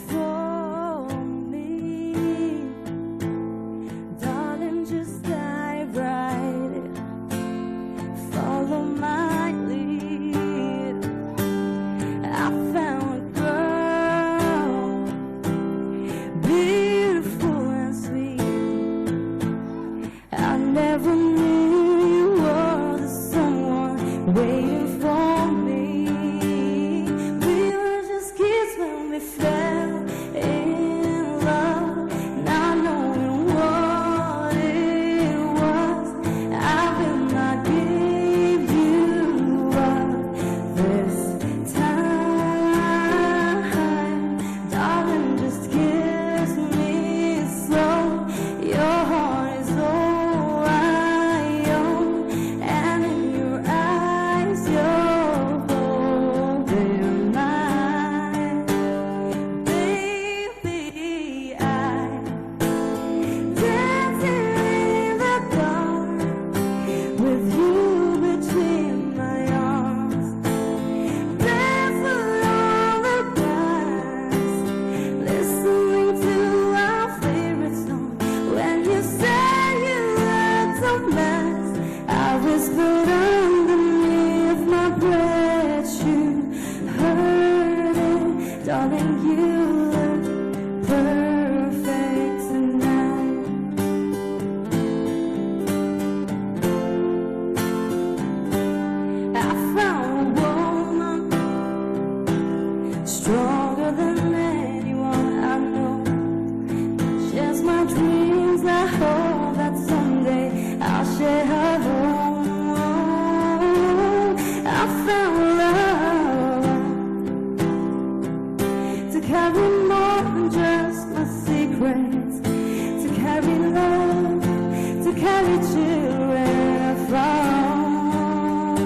for me, darling, just dive right in, follow my lead. I found a girl, beautiful and sweet. I never knew you were the someone waiting for me. We were just kids when we fell in love, not knowing what it was. I will not give you up this time, darling, just kiss me slow. Your heart is all I own, and in your eyes you're holding mine. Baby, I dancing in the dark with you between my arms, barefoot on the grass, listening to our favorite song. When you said you looked a mess, I whispered underneath my breath. You heard it, darling. You look perfect tonight. I found a woman stronger than anyone I know. Shares my dreams. I hope that someday I'll share her home. I found love to carry more than just my secrets, to carry love, to carry children from.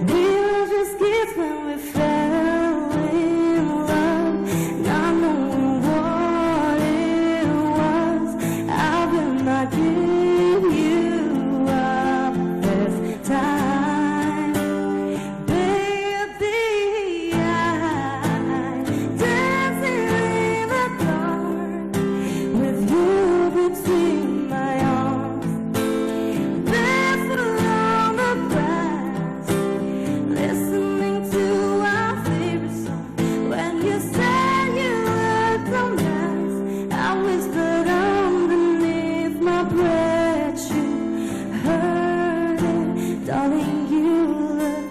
We were just kids when we fell in love, not knowing what it was. I will not give you up this time. Baby, I dancing in the dark with you between my arms, barefoot on the grass, listening to our favorite song. When you said you looked a mess, I whispered underneath my breath. You heard it, darling. You look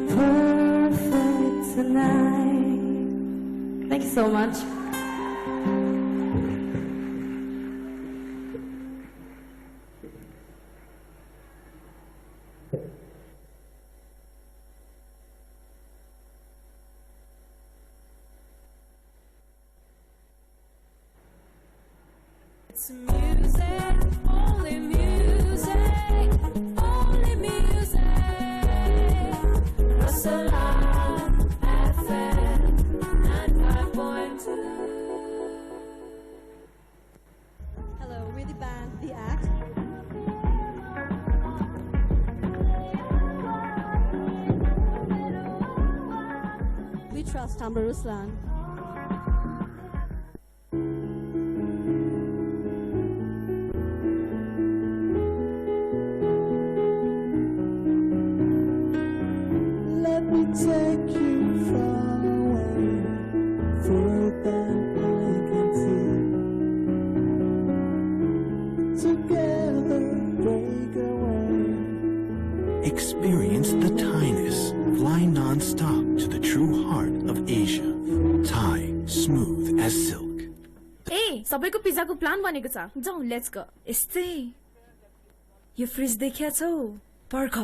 perfect tonight. Thank you so much. It's music, only music, only music. Salam FM 95.2. Hello, we're the band, The Act. We trust Amber Ruslan. Let me take you far away, further than I can see. Together, break away. Experience the Thainess. Fly non-stop to the true heart of Asia. Thai, smooth as silk. Hey, सबैको पिज्जाको plan बनेको छ. जाऊ, let's go. यस्तै. यो fridge देखिया छौ? पर्ख.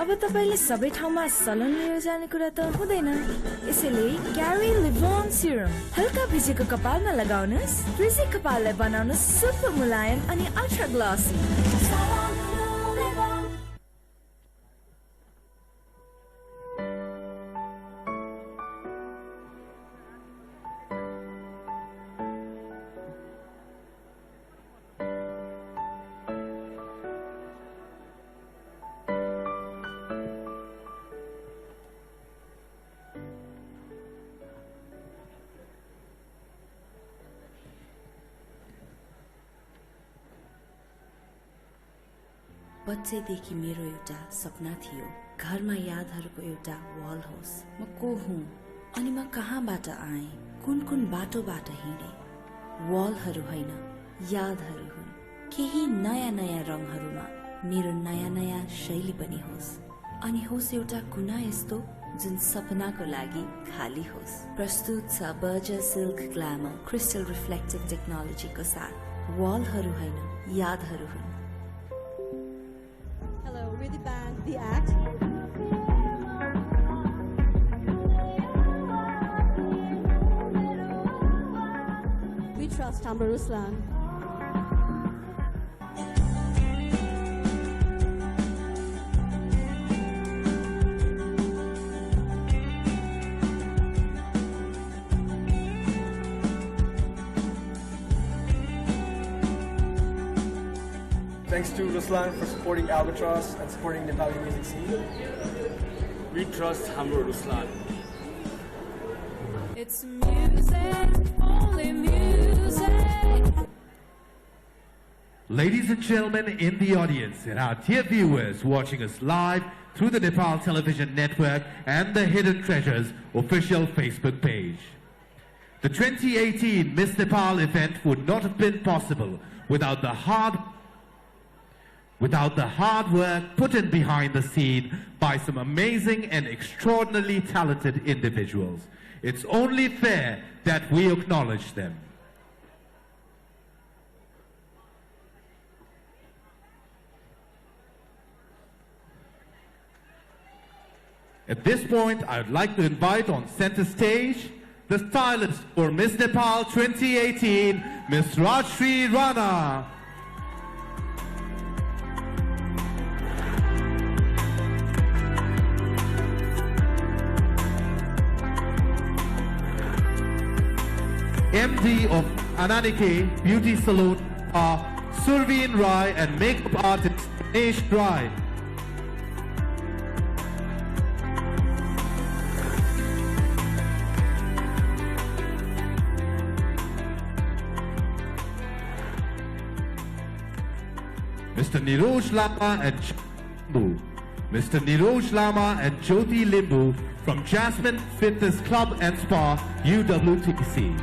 अब तपाईले सबै ठाउँमा सलन लिएर जाने कुरा त हुँदैन. यसैले क्यारी लिभोन सिरम हल्का भिजेको कपालमा लगाउनुस्. फ्रिजी कपाललाई बनाउनुस् सुपर मुलायम अनि अल्ट्रा ग्लसी. बच्चैदेखि मेरो एउटा सपना थियो, घरमा यादहरूको एउटा वाल होस्. म को हुँ अनि म कहाँबाट आएँ, कुन कुन बाटोबाट हिँडेँ. वालहरू होइन, यादहरू हुन्. केही नयाँ नयाँ रङहरूमा मेरो नयाँ नयाँ शैली पनि होस्. अनि होस् एउटा कुना यस्तो जुन सपनाको लागि खाली होस्. प्रस्तुत छ Berger silk glamour crystal reflective टेक्नोलोजीको साथ. वालहरू होइन, यादहरू हुन्. We're the band, The Act. We trust Amber Ruslan. Thanks to Ruslan for supporting Albatross and supporting Nepali music scene. We trust Hamro Ruslan. It's music, only music. Ladies and gentlemen in the audience and our dear viewers watching us live through the Nepal Television Network and the Hidden Treasures official Facebook page. The 2018 Miss Nepal event would not have been possible without the hard work put in behind the scene by some amazing and extraordinarily talented individuals. It's only fair that we acknowledge them. At this point, I would like to invite on center stage the stylist for Miss Nepal 2018, Miss Rajshri Rana. MD of Ananike Beauty Salon are Surveen Rai and makeup artist Nesh Rai. Mr. Niroj Lama and Limbu. Mr. Niroj Lama and Jyoti Limbu from Jasmine Fitness Club and Spa, UWTC.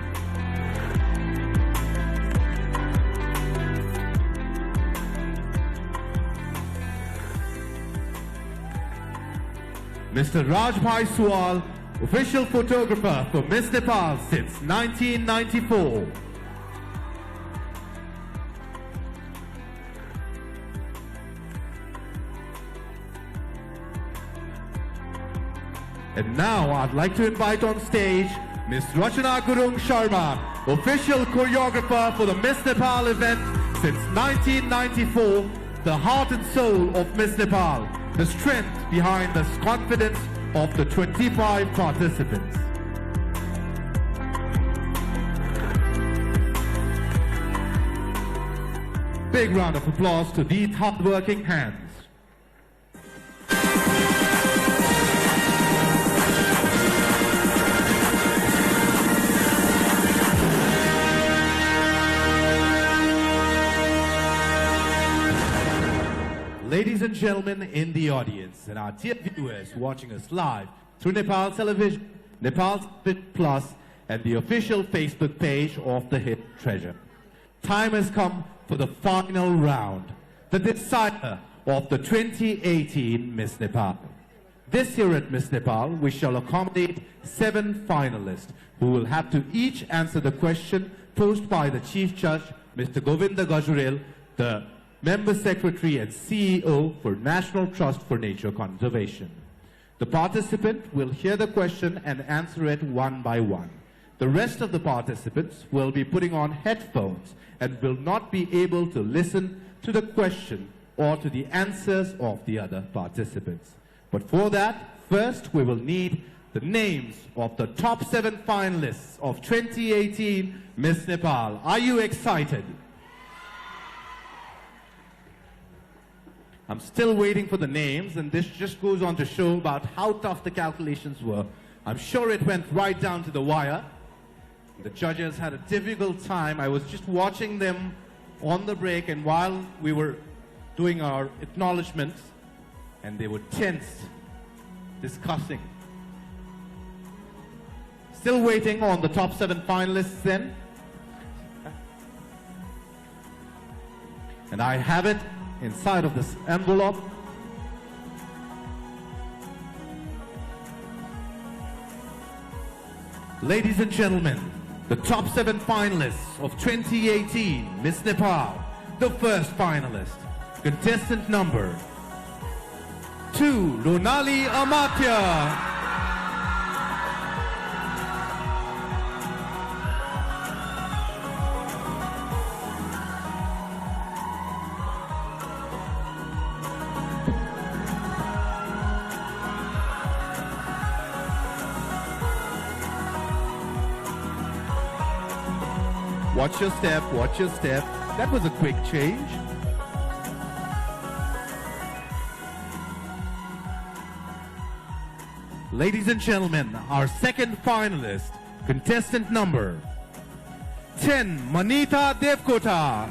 Mr. Rajbhai Sual, official photographer for Miss Nepal since 1994. And now I'd like to invite on stage Miss Rachana Gurung Sharma, official choreographer for the Miss Nepal event since 1994, the heart and soul of Miss Nepal, the strength behind the confidence of the 25 participants. Big round of applause to these hard-working hands. Ladies and gentlemen in the audience and our dear viewers watching us live through Nepal Television, Nepal Plus and the official Facebook page of the Hit Treasure. Time has come for the final round, the decider of the 2018 Miss Nepal. This year at Miss Nepal, we shall accommodate 7 finalists who will have to each answer the question posed by the Chief Judge, Mr. Govinda Gajurel, the Member Secretary and CEO for National Trust for Nature Conservation. The participant will hear the question and answer it one by one. The rest of the participants will be putting on headphones and will not be able to listen to the question or to the answers of the other participants. But for that, first we will need the names of the top 7 finalists of 2018 Miss Nepal. Are you excited? I'm still waiting for the names, and this just goes on to show about how tough the calculations were. I'm sure it went right down to the wire. The judges had a difficult time. I was just watching them on the break, and while we were doing our acknowledgements, and they were tense, discussing. Still waiting on the top 7 finalists then. And I have it inside of this envelope. Ladies and gentlemen, the top 7 finalists of 2018 Miss Nepal. The first finalist, contestant number 2, Ronali Amatya. Watch your step, watch your step. That was a quick change. Ladies and gentlemen, our second finalist, contestant number 10, Manita Devkota.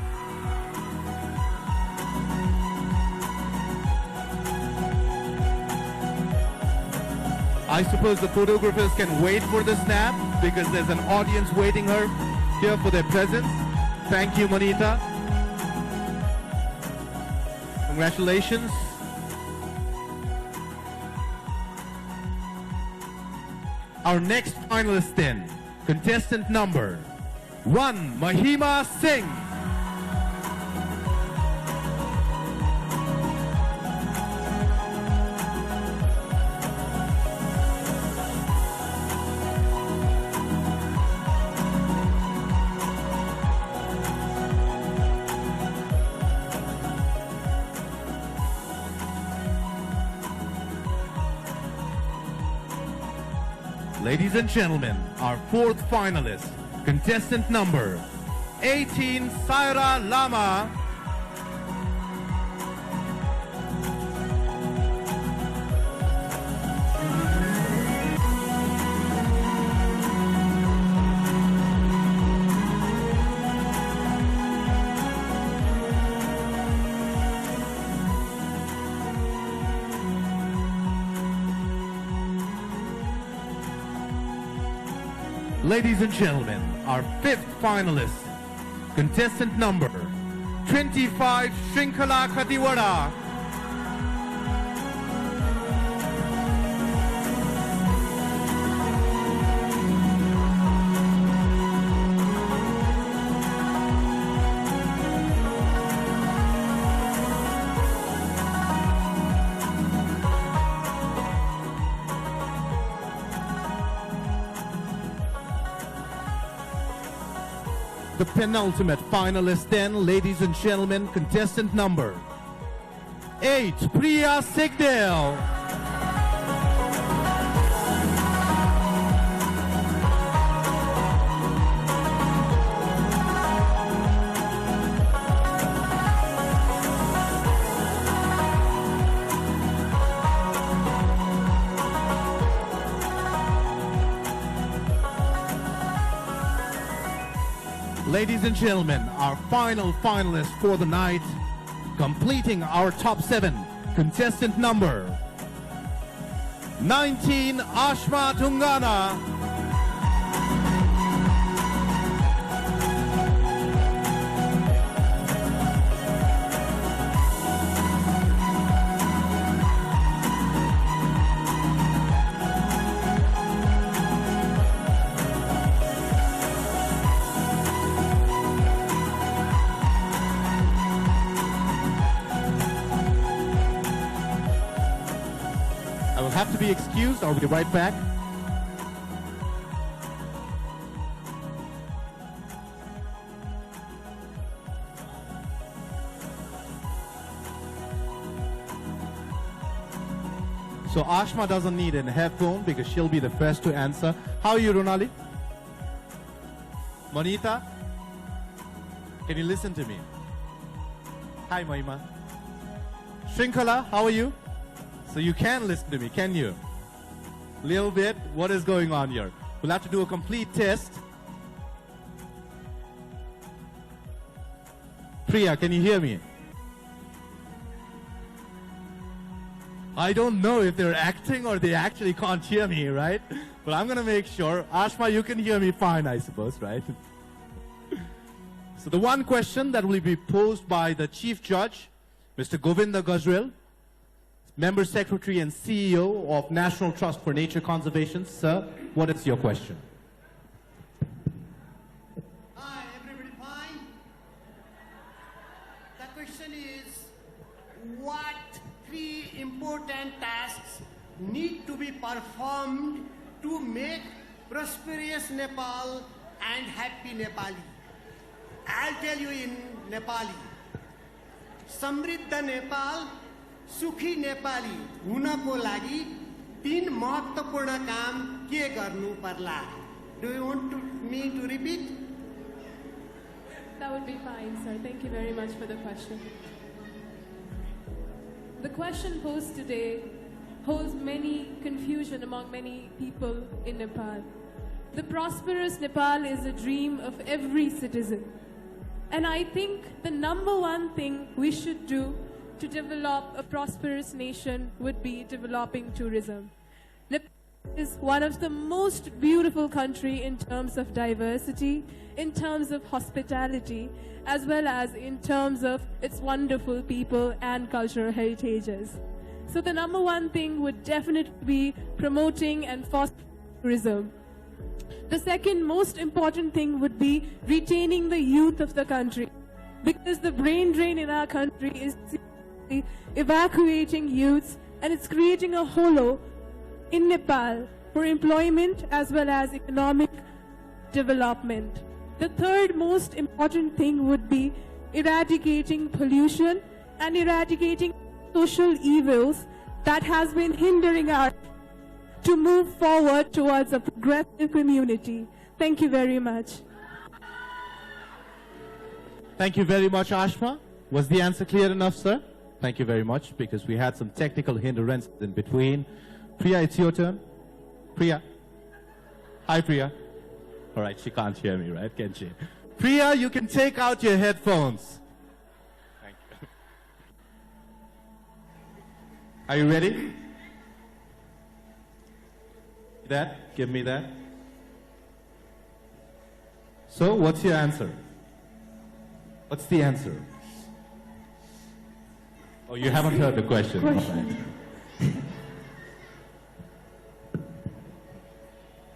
I suppose the photographers can wait for the snap because there's an audience waiting her here for their presence. Thank you, Manita. Congratulations. Our next finalist then, contestant number 1, Mahima Singh. Ladies and gentlemen, our 4th finalist, contestant number 18, Saira Lama. Ladies and gentlemen, our 5th finalist, contestant number 25, Shrinkhala Khatiwada. penultimate finalist then, ladies and gentlemen, contestant number 8, Priya Sigdel. Ladies and gentlemen, our final finalist for the night, completing our top 7, contestant number 19, Ashma Tungana. Have to be excused. I'll be right back. So Ashma doesn't need a headphone because she'll be the first to answer. How are you, Ronali? Manita? Can you listen to me? Hi, Mahima. Shrinkhala, how are you? So you can listen to me, can you? Little bit. What is going on here? We'll have to do a complete test. Priya, can you hear me? I don't know if they're acting or they actually can't hear me, right? But I'm going to make sure. Ashma, you can hear me fine, I suppose, right? So the one question that will be posed by the Chief Judge, Mr. Govinda Gujral, Member Secretary and CEO of National Trust for Nature Conservation. Sir, what is your question? Hi, everybody fine? The question is, what 3 important tasks need to be performed to make prosperous Nepal and happy Nepali? I'll tell you in Nepali. Samriddha Nepal, सुखी नेपाली हुनको लागि 3 महत्त्वपूर्ण काम के गर्नु पर्ला? Do you want me to repeat? That would be fine, sir. Thank you very much for the question. The question posed today holds many confusion among many people in Nepal. The prosperous Nepal is a dream of every citizen. And I think the #1 thing we should do to develop a prosperous nation would be developing tourism. Nepal is one of the most beautiful countries in terms of diversity, in terms of hospitality, as well as in terms of its wonderful people and cultural heritages. So the #1 thing would definitely be promoting and fostering tourism. The second most important thing would be retaining the youth of the country, because the brain drain in our country is evacuating youths, and it's creating a hole in Nepal for employment as well as economic development. The third most important thing would be eradicating pollution and eradicating social evils that has been hindering us to move forward towards a progressive community. Thank you very much. Thank you very much, Ashma. Was the answer clear enough, sir? Thank you very much, because we had some technical hindrances in between. Priya, it's your turn. Priya. Hi, Priya. All right, she can't hear me, right? Can she? Priya, you can take out your headphones. Thank you. Are you ready? That? Give me that. So, what's your answer? What's the answer? Oh, you haven't heard the question. All right.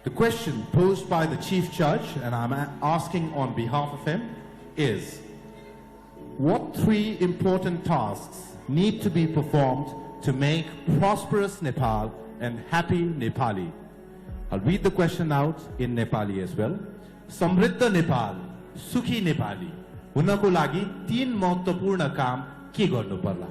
The question posed by the Chief Judge, and I'm asking on behalf of him, is what 3 important tasks need to be performed to make prosperous Nepal and happy Nepali? I'll read the question out in Nepali as well. Samriddha Nepal, सुखी नेपाली हुनको लागि 3 महत्त्वपूर्ण काम के गर्नु पर्ला?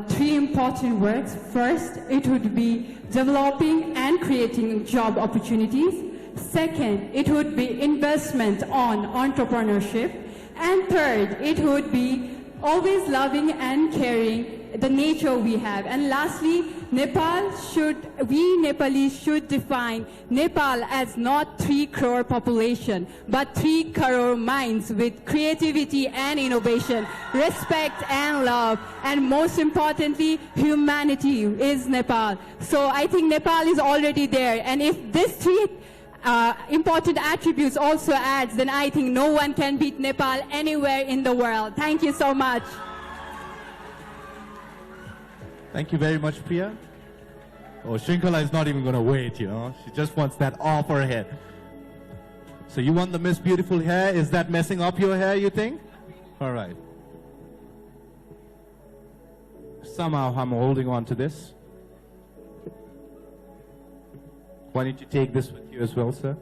Three important words. First, it would be developing and creating job opportunities. Second, it would be investment on entrepreneurship. And third, it would be always loving and caring the nature we have. And lastly, we Nepalese should define Nepal as not 3 crore population, but 3 crore minds with creativity and innovation, respect and love, and most importantly, humanity is Nepal. So I think Nepal is already there. And if these 3 important attributes also adds, then I think no one can beat Nepal anywhere in the world. Thank you so much. Thank you very much, Priya. Oh, Shrinkhala is not even going to wait, you know. She just wants that off her head. So you want the Miss Beautiful hair? Is that messing up your hair, you think? All right. Somehow I'm holding on to this. Why don't you take this with you as well, sir?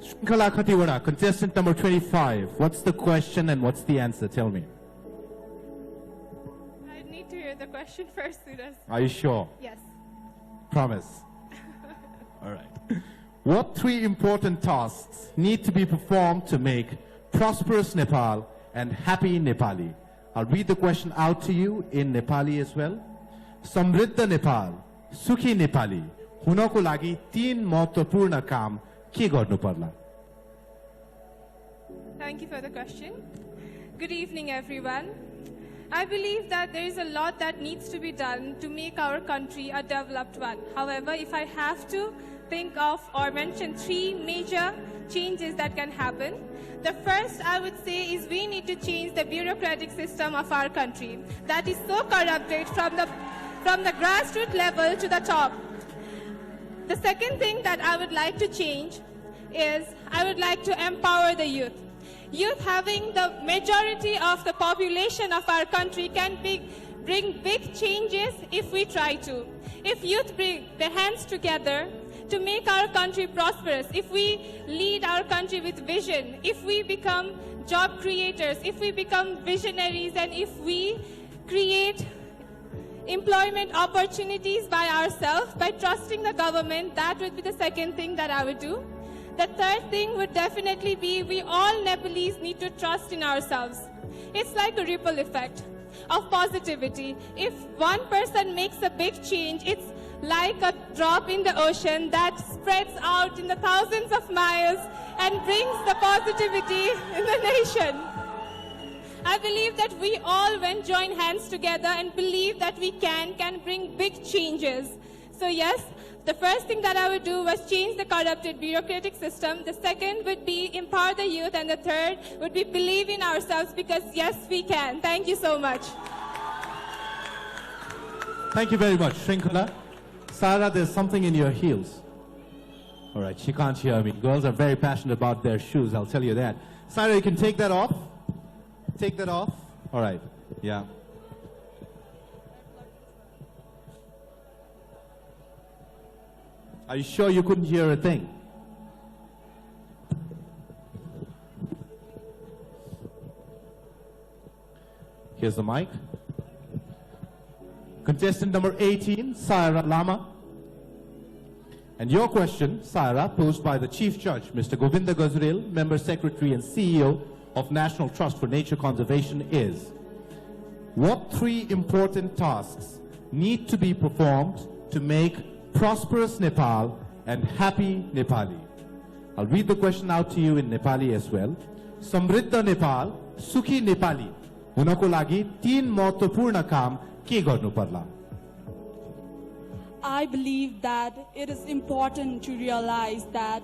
Shrinkhala Khatiwada, contestant number 25. What's the question and what's the answer? Tell me. I need to hear the question first, Sudas. Are you sure? Yes. Promise. All right. What 3 important tasks need to be performed to make prosperous Nepal and happy Nepali? I'll read the question out to you in Nepali as well. Samriddha Nepal, Sukhi Nepali, हुनको लागि 3 महत्त्वपूर्ण काम के गर्नु पर्ला? Thank you for the question. Good evening, everyone. I believe that there is a lot that needs to be done to make our country a developed one. However, if I have to think of or mention 3 major changes that can happen, the first I would say is we need to change the bureaucratic system of our country that is so corrupted from the grassroots level to the top. The second thing that I would like to change is I would like to empower the youth. Youth, having the majority of the population of our country, can bring big changes if we try to. If youth bring their hands together to make our country prosperous, if we lead our country with vision, if we become job creators, if we become visionaries, and if we create employment opportunities by ourselves, by trusting the government, that would be the second thing that I would do. The third thing would definitely be we all Nepalese need to trust in ourselves. It's like a ripple effect of positivity. If one person makes a big change, it's like a drop in the ocean that spreads out in the thousands of miles and brings the positivity in the nation. I believe that we all, when join hands together and believe that we can bring big changes. So yes, the first thing that I would do was change the corrupted bureaucratic system. The second would be empower the youth. And the third would be believe in ourselves, because yes, we can. Thank you so much. Thank you very much, Shrinkhala. Sarah, there's something in your heels. All right, she can't hear me. Girls are very passionate about their shoes, I'll tell you that. Sarah, you can take that off. Take that off. All right, yeah. Are you sure you couldn't hear a thing? Here's the mic. Contestant number 18, Saira Lama. And your question, Saira, posed by the Chief Judge, Mr. Govinda Gazurel, Member Secretary and CEO of National Trust for Nature Conservation is, what 3 important tasks need to be performed to make prosperous Nepal and happy Nepali? I'll read the question out to you in Nepali as well. Samriddha Nepal, Sukhi Nepali, हुनको लागि 3 महत्त्वपूर्ण काम के गर्नु पर्ला? I believe that it is important to realize that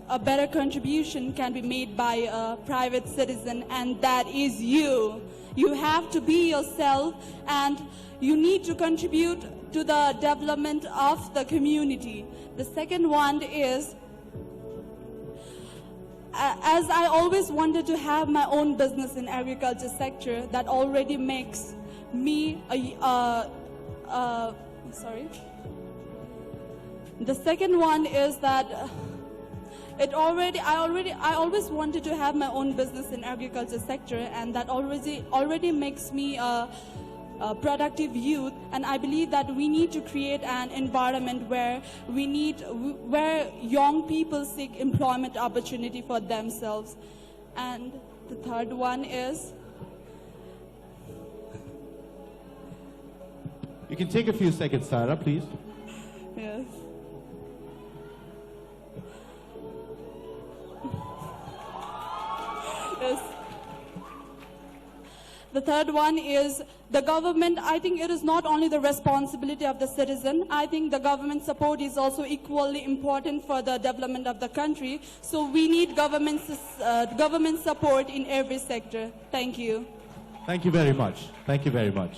a better contribution can be made by a private citizen, and that is you. You have to be yourself, and you need to contribute to the development of the community. The second one is, as I always wanted to have my own business in agriculture sector, that already makes me The second one is that I always wanted to have my own business in agriculture sector, and that already makes me a productive youth. And I believe that we need to create an environment where young people seek employment opportunity for themselves. And the third one is, You can take a few seconds, Sarah, please. yes. Yes. The third one is the government. I think it is not only the responsibility of the citizen. I think the government support is also equally important for the development of the country. So we need government support in every sector. Thank you. Thank you very much. Thank you very much.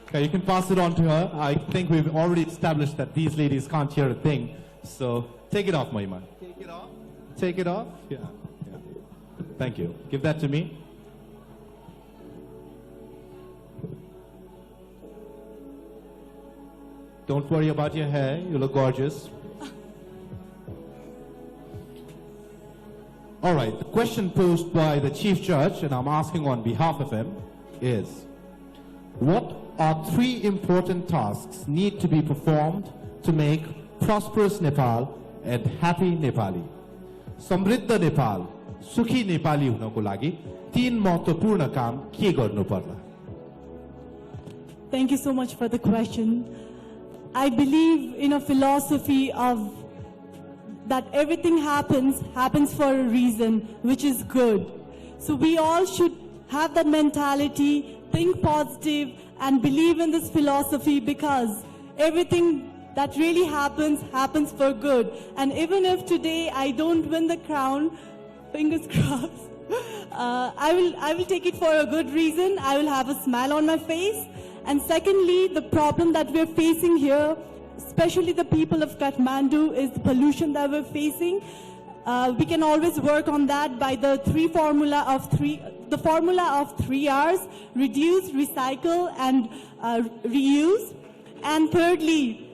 Okay, you can pass it on to her. I think we've already established that these ladies can't hear a thing. So take it off, Mahima. Take it off? Take it off? Yeah. Thank you. Give that to me. Don't worry about your hair. You look gorgeous. All right. The question posed by the Chief Judge, and I'm asking on behalf of him, is what are 3 important tasks need to be performed to make prosperous Nepal and happy Nepali? समृद्ध नेपाल, सुखी नेपाली हुनको लागि 3 महत्त्वपूर्ण काम के गर्नु पर्ला? Thank you so much for the question. I believe in a philosophy of that everything happens for a reason, which is good. So we all should have that mentality, think positive, and believe in this philosophy, because everything that really happens for good. And even if today I don't win the crown, fingers crossed, I will take it for a good reason. I will have a smile on my face. And secondly, the problem that we're facing here, especially the people of Kathmandu, is the pollution that we're facing. We can always work on that by the formula of 3 R's: reduce, recycle, and reuse. And thirdly,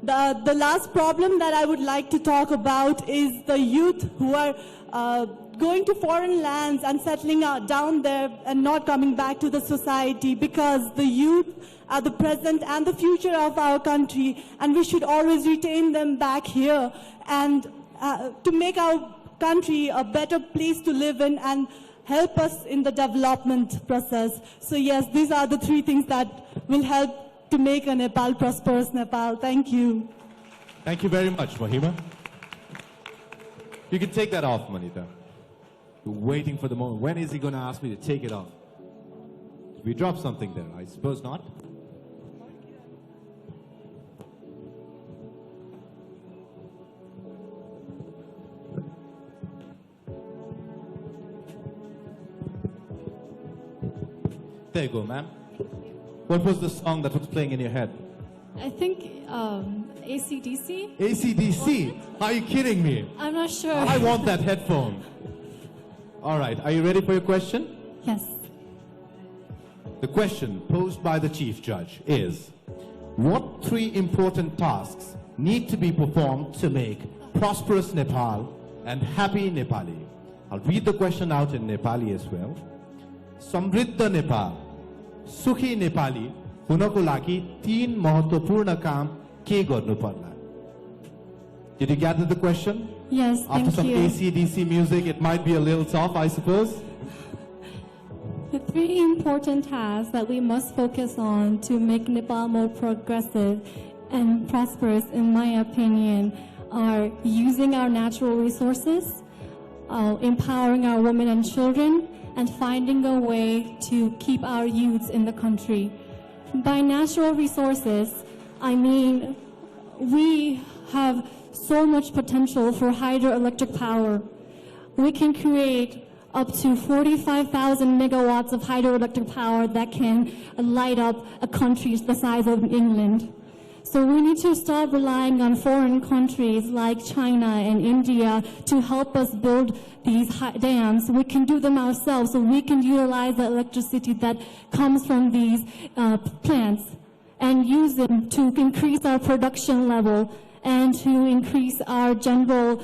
the last problem that I would like to talk about is the youth who are going to foreign lands and settling down there and not coming back to the society, because the youth are the present and the future of our country, and we should always retain them back here and to make our country a better place to live in and help us in the development process. So yes, these are the 3 things that will help to make a Nepal prosperous Nepal. Thank you. Thank you very much, Mahima. You can take that off, Manita. You're waiting for the moment. When is he going to ask me to take it off? Did we drop something there? I suppose not. There you go, ma'am. What was the song that was playing in your head? I think AC/DC. AC/DC? Are you kidding me? I'm not sure. I want that headphone. All right, are you ready for your question? Yes. The question posed by the Chief Judge is, what 3 important tasks need to be performed to make prosperous Nepal and happy Nepali? I'll read the question out in Nepali as well. समृद्ध नेपाल, सुखी नेपाली हुनको लागि 3 महत्त्वपूर्ण काम के गर्नु पर्ला? Did you gather the question? Yes, thank After some you. AC/DC music, it might be a little tough, I suppose. The 3 important tasks that we must focus on to make Nepal more progressive and prosperous, in my opinion, are using our natural resources, empowering our women and children, and finding a way to keep our youths in the country. By natural resources, I mean we have so much potential for hydroelectric power. We can create up to 45,000 megawatts of hydroelectric power that can light up a country the size of England. So we need to stop relying on foreign countries like China and India to help us build these dams. We can do them ourselves, so we can utilize the electricity that comes from these plants and use them to increase our production level and to increase our general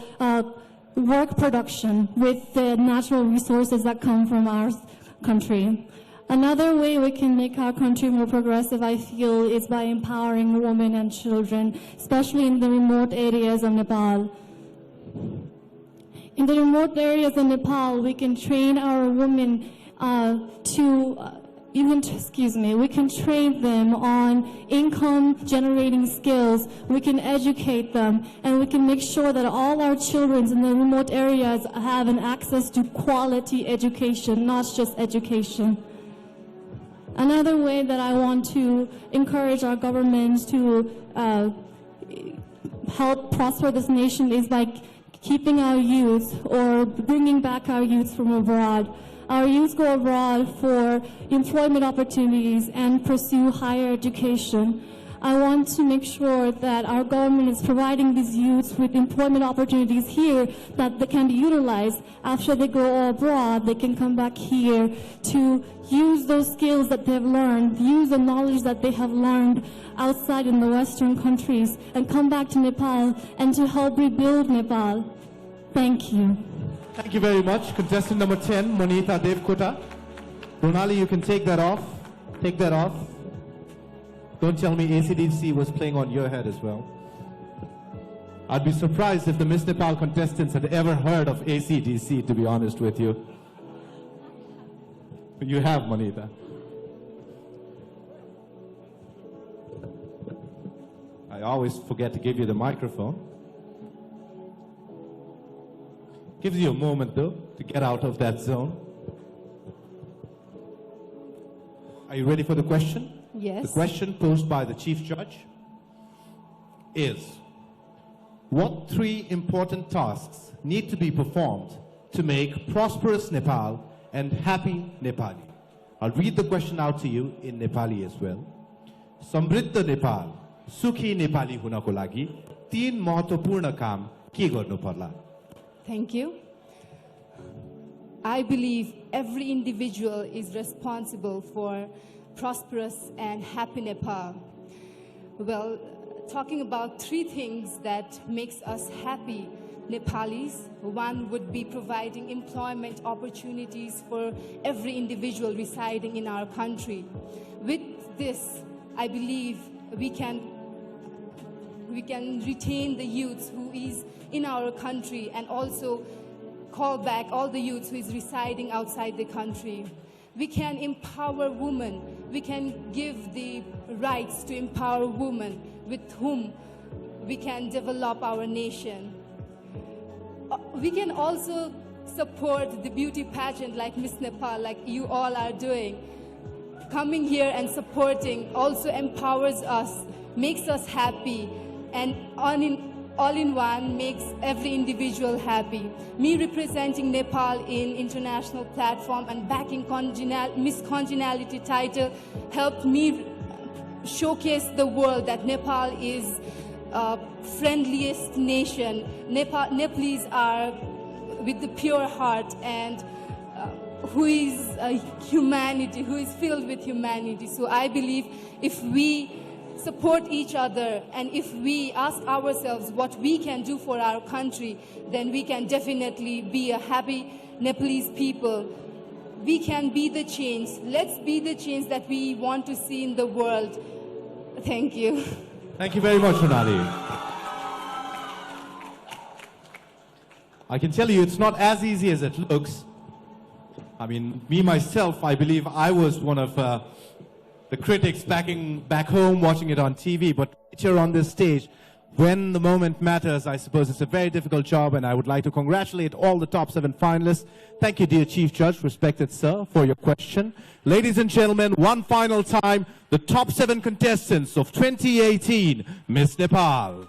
work production with the natural resources that come from our country. Another way we can make our country more progressive, I feel, is by empowering women and children, especially in the remote areas of Nepal. In the remote areas of Nepal, we can train our women we can train them on income-generating skills. We can educate them, and we can make sure that all our children in the remote areas have an access to quality education, not just education. Another way that I want to encourage our governments to help prosper this nation is by keeping our youth or bringing back our youth from abroad. Our youth go abroad for employment opportunities and pursue higher education. I want to make sure that our government is providing these youths with employment opportunities here that they can be utilized. After they go abroad, they can come back here to use those skills that they've learned, use the knowledge that they have learned outside in the Western countries, and come back to Nepal and to help rebuild Nepal. Thank you. Thank you very much. Contestant number 10, Manita Devkota. Ronali, you can take that off. Take that off. Don't tell me AC/DC was playing on your head as well. I'd be surprised if the Miss Nepal contestants had ever heard of AC/DC, to be honest with you. You have, Manita. I always forget to give you the microphone. Gives you a moment, though, to get out of that zone. Are you ready for the question? Yes. The question posed by the Chief Judge is, what 3 important tasks need to be performed to make prosperous Nepal and happy Nepali? I'll read the question out to you in Nepali as well. समृद्ध नेपाल, सुखी नेपाली हुनको लागि 3 महत्त्वपूर्ण काम के गर्नु पर्ला? Thank you. I believe every individual is responsible for prosperous and happy Nepal. Well, talking about 3 things that makes us happy Nepalis, one would be providing employment opportunities for every individual residing in our country. With this, I believe we can retain the youth who is in our country and also call back all the youth who is residing outside the country. We can empower women. We can give the rights to empower women with whom we can develop our nation. We can also support the beauty pageant like Miss Nepal, like you all are doing. Coming here and supporting also empowers us, makes us happy, and all-in-one makes every individual happy. Me representing Nepal in international platform and backing Miss Congeniality title helped me showcase the world that Nepal is friendliest nation. Nepalese are with the pure heart and who is humanity, who is filled with humanity. So I believe if we support each other and if we ask ourselves what we can do for our country, then we can definitely be a happy Nepalese people. We can be the change. Let's be the change that we want to see in the world. Thank you. Thank you very much, Ronali. I can tell you it's not as easy as it looks. I mean, me myself, I believe I was one of the critics back home watching it on TV, but here on this stage, when the moment matters, I suppose it's a very difficult job, and I would like to congratulate all the top 7 finalists. Thank you, dear Chief Judge, respected sir, for your question. Ladies and gentlemen, one final time, the top 7 contestants of 2018 Miss Nepal.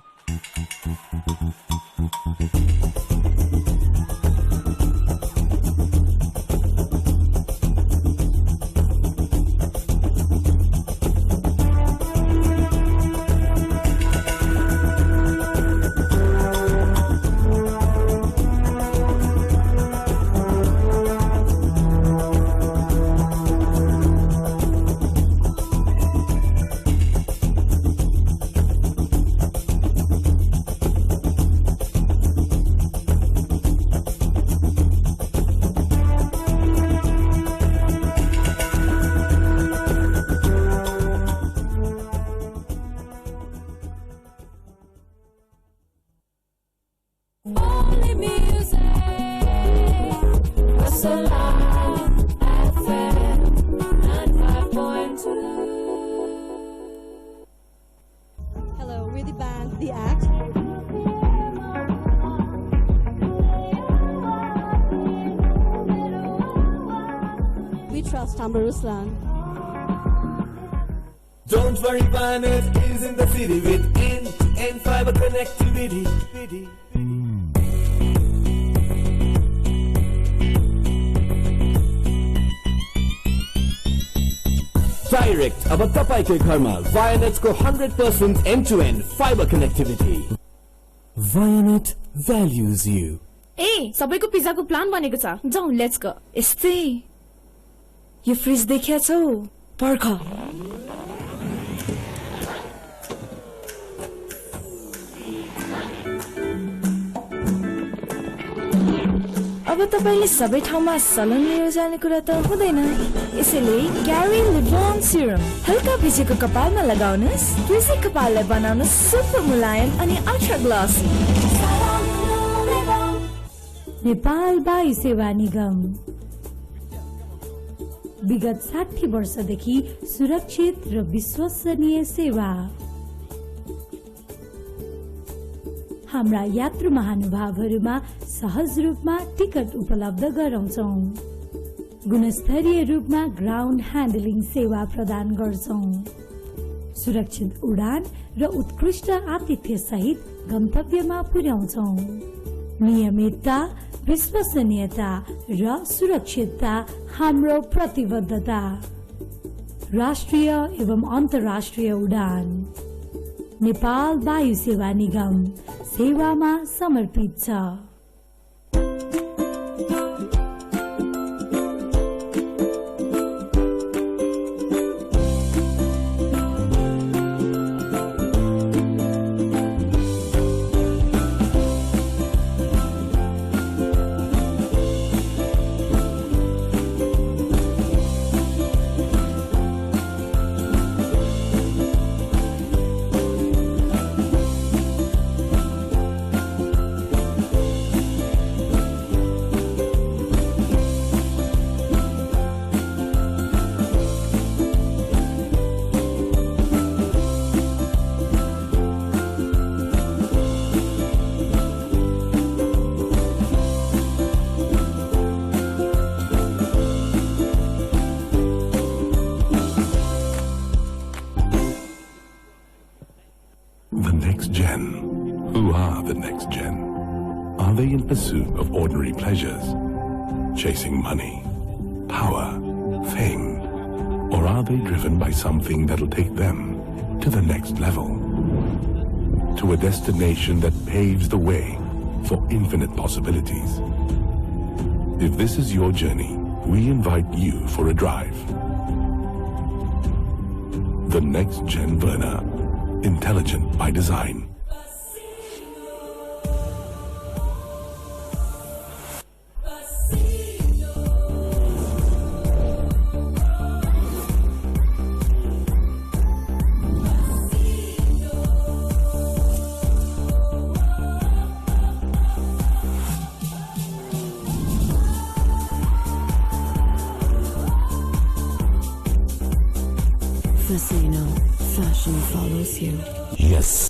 we trust हाम्रो Ruslan. Don't worry, Vanet is in the city with end-to-end fiber connectivity. Direct अब तपाईकै घरमा Vayanetको 100% end-to-end fiber connectivity. Vayanet values you. ए सबैको पिज्जाको plan बनेको छ जाऊ let's go यस्तै यो fridge देखिया छौ पर्ख अब तपाईले सबै ठाउँमा सलन लिएर जाने कुरा त हुँदैन यसैले क्यारी लिभन सिरम हल्का भिजेको कपालमा लगाउनुस् कृषि कपाललाई बनाउनुस् सुपर मुलायम अनि अल्ट्रा ग्लोसी नेपाल वायु सेवा निगम विगत 60 वर्षदेखि सुरक्षित र विश्वसनीय सेवा हाम्रा यात्रु महानुभावहरुमा सहज रूपमा टिकट उपलब्ध गराउँछौं गुणस्तरीय रूपमा ग्राउन्ड ह्यान्डलिङ सेवा प्रदान गर्छौं सुरक्षित उडान र उत्कृष्ट आतिथ्य सहित गन्तव्यमा पुर्याउँछौं नियमितता विश्वसनीयता र सुरक्षितता हाम्रो प्रतिबद्धता राष्ट्रिय एवं अन्तर्राष्ट्रिय उडान नेपाल वायु सेवा निगम सेवामा समर्पित छ Pursuit of ordinary pleasures, chasing money, power, fame, or are they driven by something that'll take them to the next level, to a destination that paves the way for infinite possibilities? If this is your journey, we invite you for a drive. The Next Gen Verna, intelligent by design. Fashion follows you. Yes.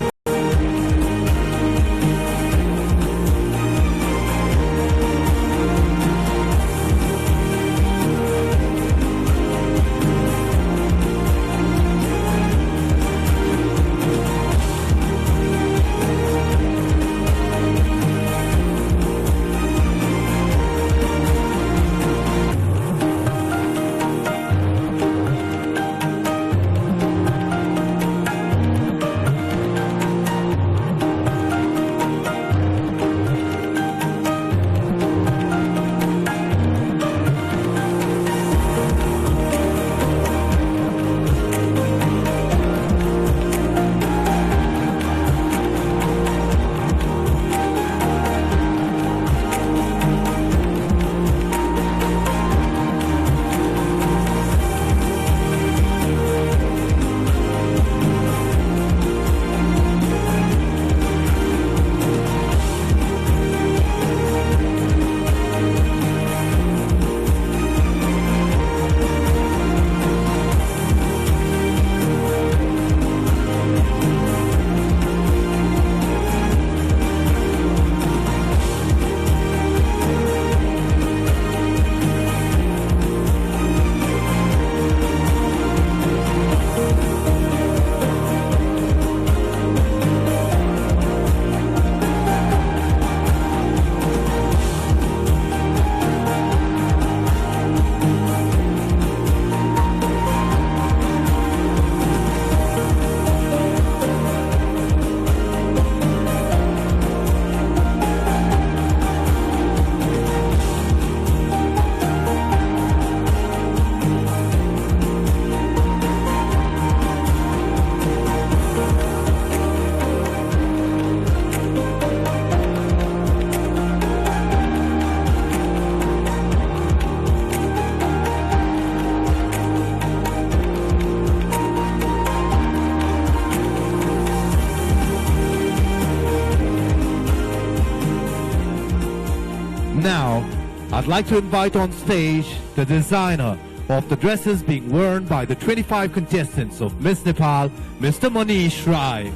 I'd like to invite on stage the designer of the dresses being worn by the 25 contestants of Miss Nepal, Mr. Manish Rai.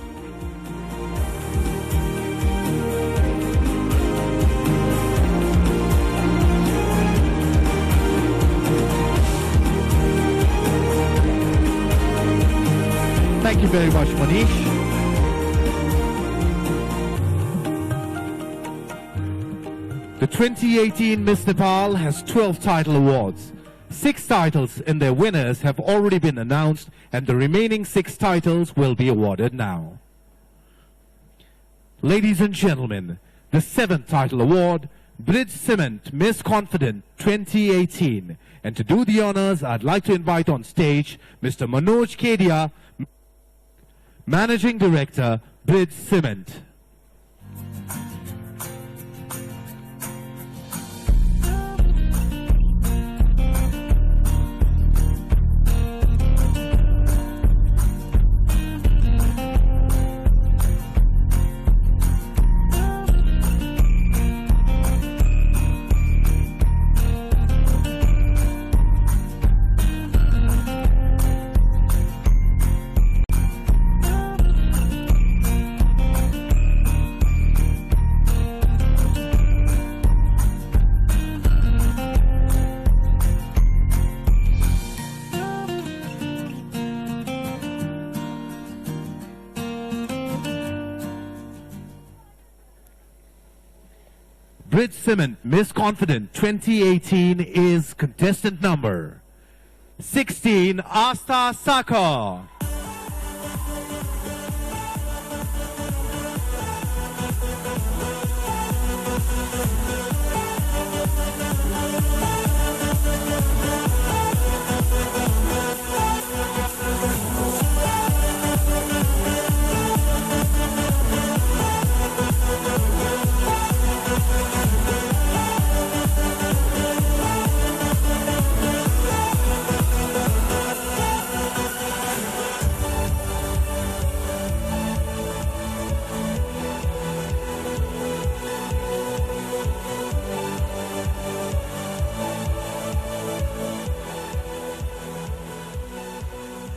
Thank you very much, Manish. The 2018 Miss Nepal has 12 title awards. 6 titles in their winners have already been announced, and the remaining 6 titles will be awarded now. Ladies and gentlemen, the 7th title award, Bridge Cement Miss Confident 2018. And to do the honors, I'd like to invite on stage Mr. Manoj Kedia, Managing Director, Bridge Cement. Bridge Cement Miss Confident 2018 is contestant number 16, Asta Saka.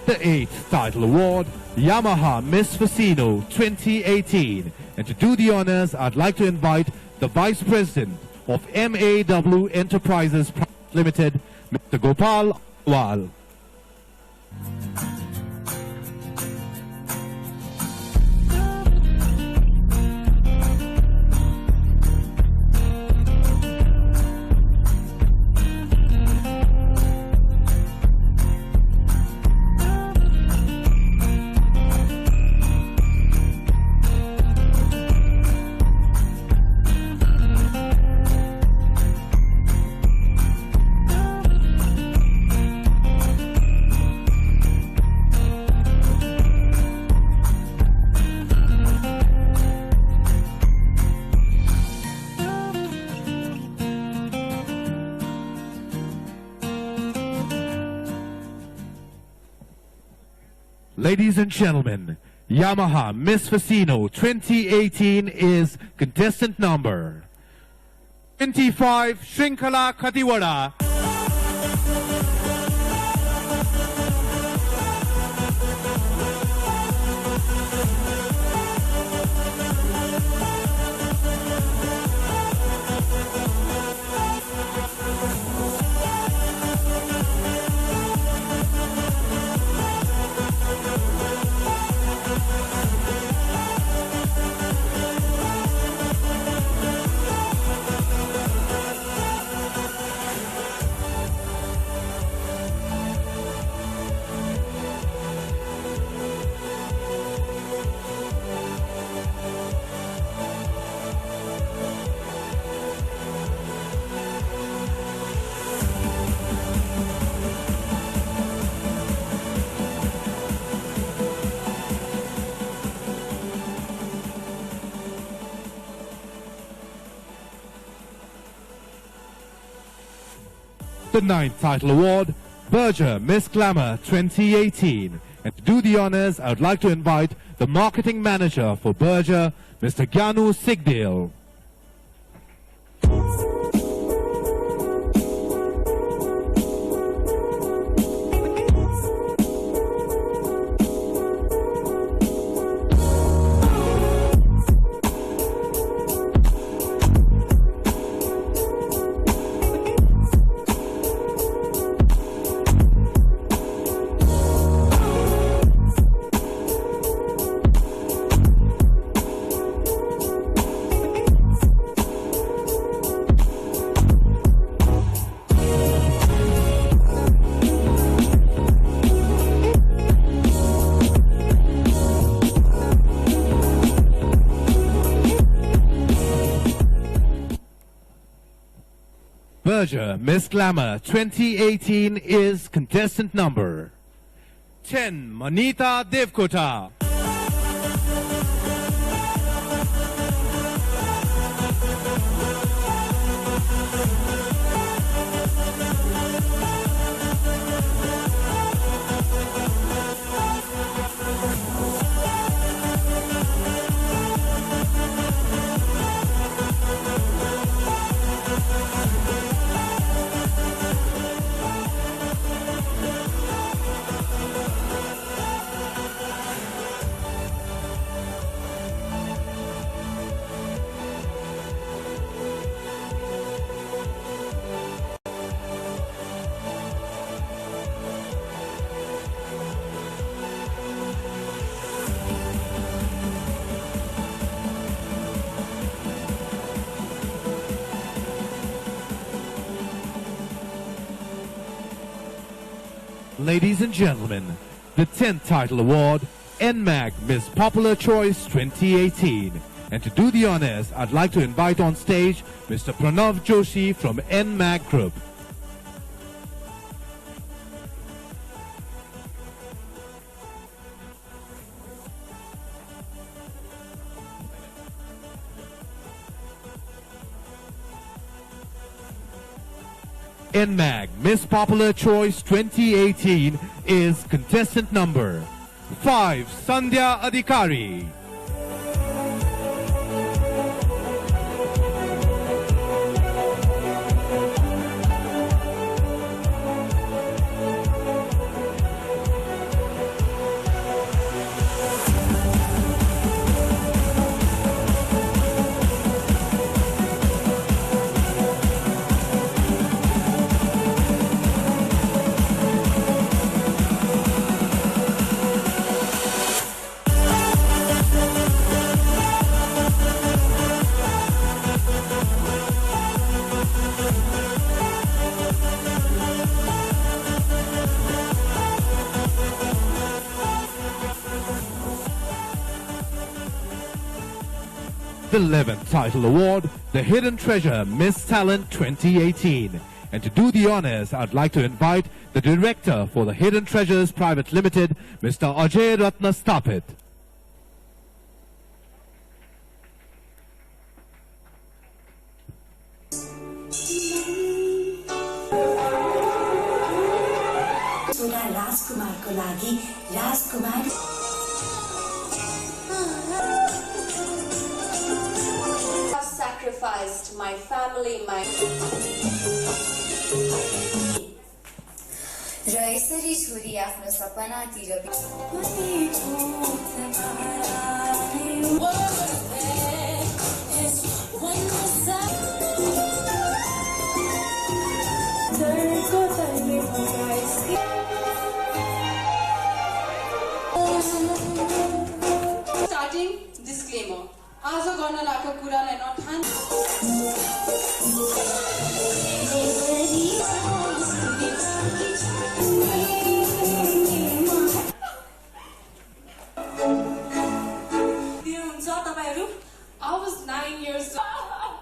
The 8th title award, Yamaha Miss Fascino 2018. And to do the honors, I'd like to invite the Vice President of MAW Enterprises Private Limited, Mr. Gopal Wal. Ladies and gentlemen, Yamaha Miss Fascino 2018 is contestant number 25, Shrinkhala Khatiwada. The 9th title award, Berger Miss Glamour 2018. And to do the honors, I would like to invite the marketing manager for Berger, Mr. Priya Sigdel. Emerger Miss Glamour 2018 is contestant number 10, Manita Devkota. Ladies and gentlemen, the 10th title award, NMAG Miss Popular Choice 2018. And to do the honors, I'd like to invite on stage Mr. Pranav Joshi from NMAG Group. NMAG Miss Popular Choice 2018 is contestant number 5, Sandhya Adhikari. The 11th title award, the Hidden Treasure Miss Talent 2018. And to do the honors, I'd like to invite the director for the Hidden Treasures Private Limited, Mr. Ajay Ratna Stapit. राजकुमारको लागि राजकुमारी sacrificed my family, my र यसरी छोरी आफ्नो सपनातिर Starting disclaimer. आज गर्न लागेको कुरालाई नठान हुन्छ तपाईहरु I was 9 years old.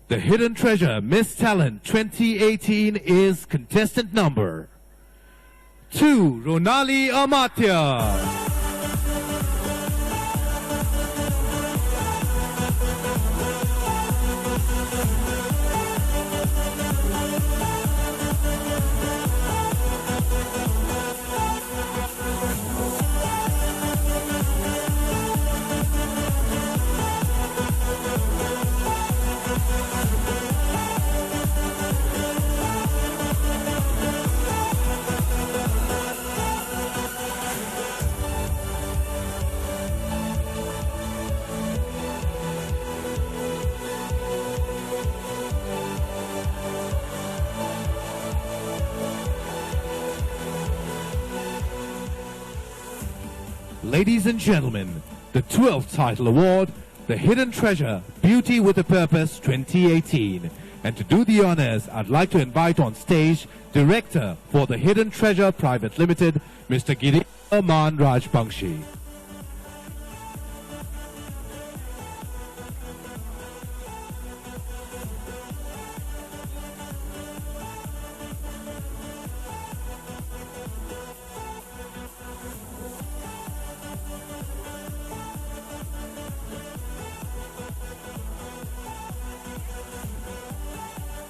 The Hidden Treasure Miss Talent 2018 is contestant number 2, Ronali Amatya. Ladies and gentlemen, the 12th title award, the Hidden Treasure Beauty with a Purpose 2018. And to do the honors, I'd like to invite on stage Director for the Hidden Treasure Private Limited, Mr. Giriman Rajbangshi.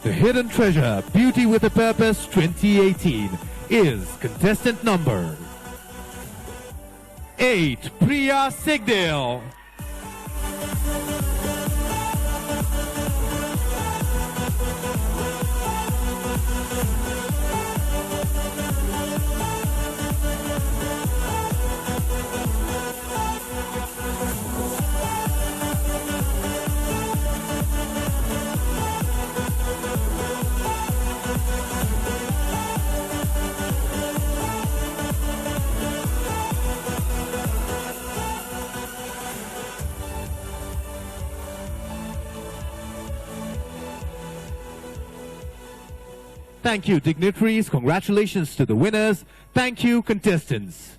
The Hidden Treasure Beauty with a Purpose 2018 is contestant number 8, Priya Sigdel. Thank you, dignitaries. Congratulations to the winners. Thank you, contestants.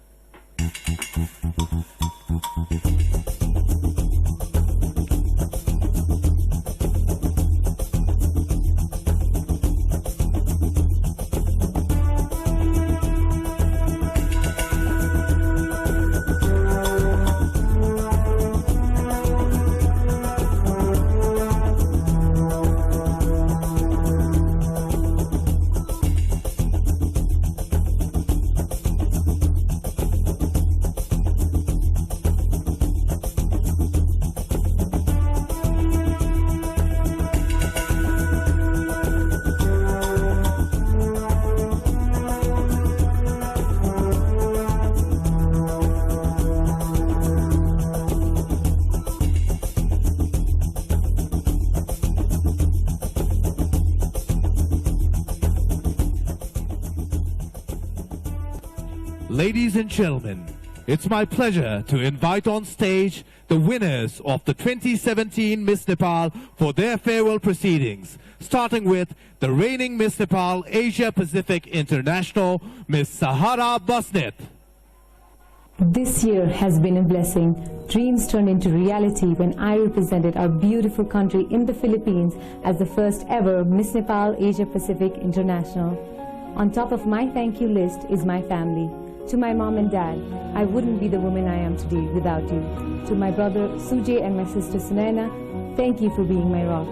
Ladies and gentlemen, it's my pleasure to invite on stage the winners of the 2017 Miss Nepal for their farewell proceedings, starting with the reigning Miss Nepal Asia Pacific International, Miss Sahara Basnet. This year has been a blessing. Dreams turned into reality when I represented our beautiful country in the Philippines as the first ever Miss Nepal Asia Pacific International. On top of my thank you list is my family. To my mom and dad, I wouldn't be the woman I am today without you. To my brother Sujay and my sister Sunaina, thank you for being my rock.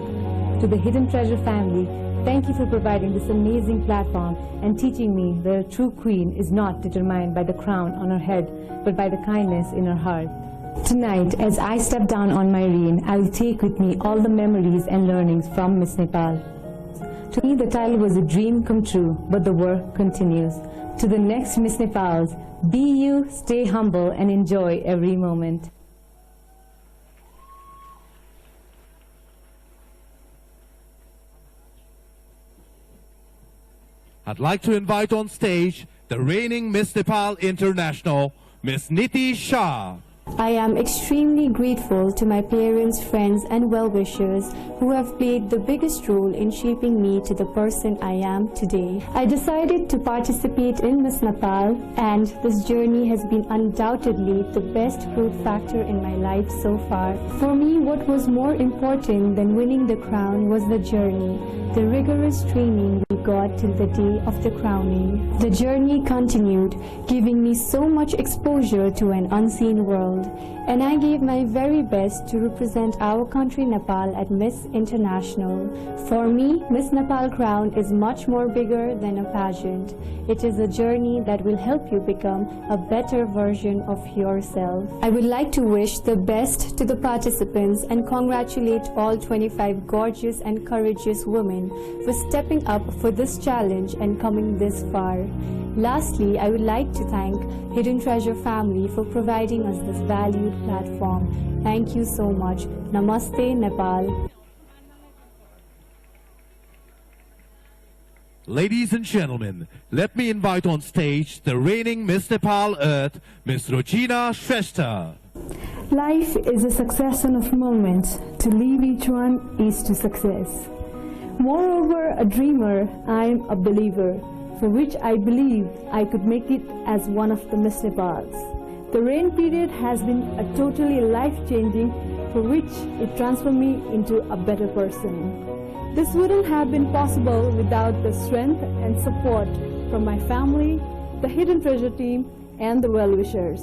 To the Hidden Treasure family, thank you for providing this amazing platform and teaching me that a true queen is not determined by the crown on her head, but by the kindness in her heart. Tonight, as I step down on my reign, I will take with me all the memories and learnings from Miss Nepal. To me, the title was a dream come true, but the work continues. To the next Miss Nepals, be you, stay humble, and enjoy every moment. I'd like to invite on stage the reigning Miss Nepal International, Miss Niti Shah. I am extremely grateful to my parents, friends, and well-wishers who have played the biggest role in shaping me to the person I am today. I decided to participate in Miss Nepal, and this journey has been undoubtedly the best growth factor in my life so far. For me, what was more important than winning the crown was the journey, the rigorous training we got till the day of the crowning. The journey continued, giving me so much exposure to an unseen world. And I gave my very best to represent our country Nepal at Miss International. For me, Miss Nepal crown is much more bigger than a pageant. It is a journey that will help you become a better version of yourself. I would like to wish the best to the participants and congratulate all 25 gorgeous and courageous women for stepping up for this challenge and coming this far. Lastly, I would like to thank Hidden Treasure family for providing us this valued platform. Thank you so much. Namaste, Nepal. Ladies and gentlemen, let me invite on stage the reigning Miss Nepal Earth, Miss Regina Shrestha. Life is a succession of moments. To leave each one is to success. Moreover, a dreamer, I am a believer, for which I believe I could make it as one of the Miss Nepals. The reign period has been a totally life-changing, for which it transformed me into a better person. This wouldn't have been possible without the strength and support from my family, the Hidden Treasure team, and the well-wishers.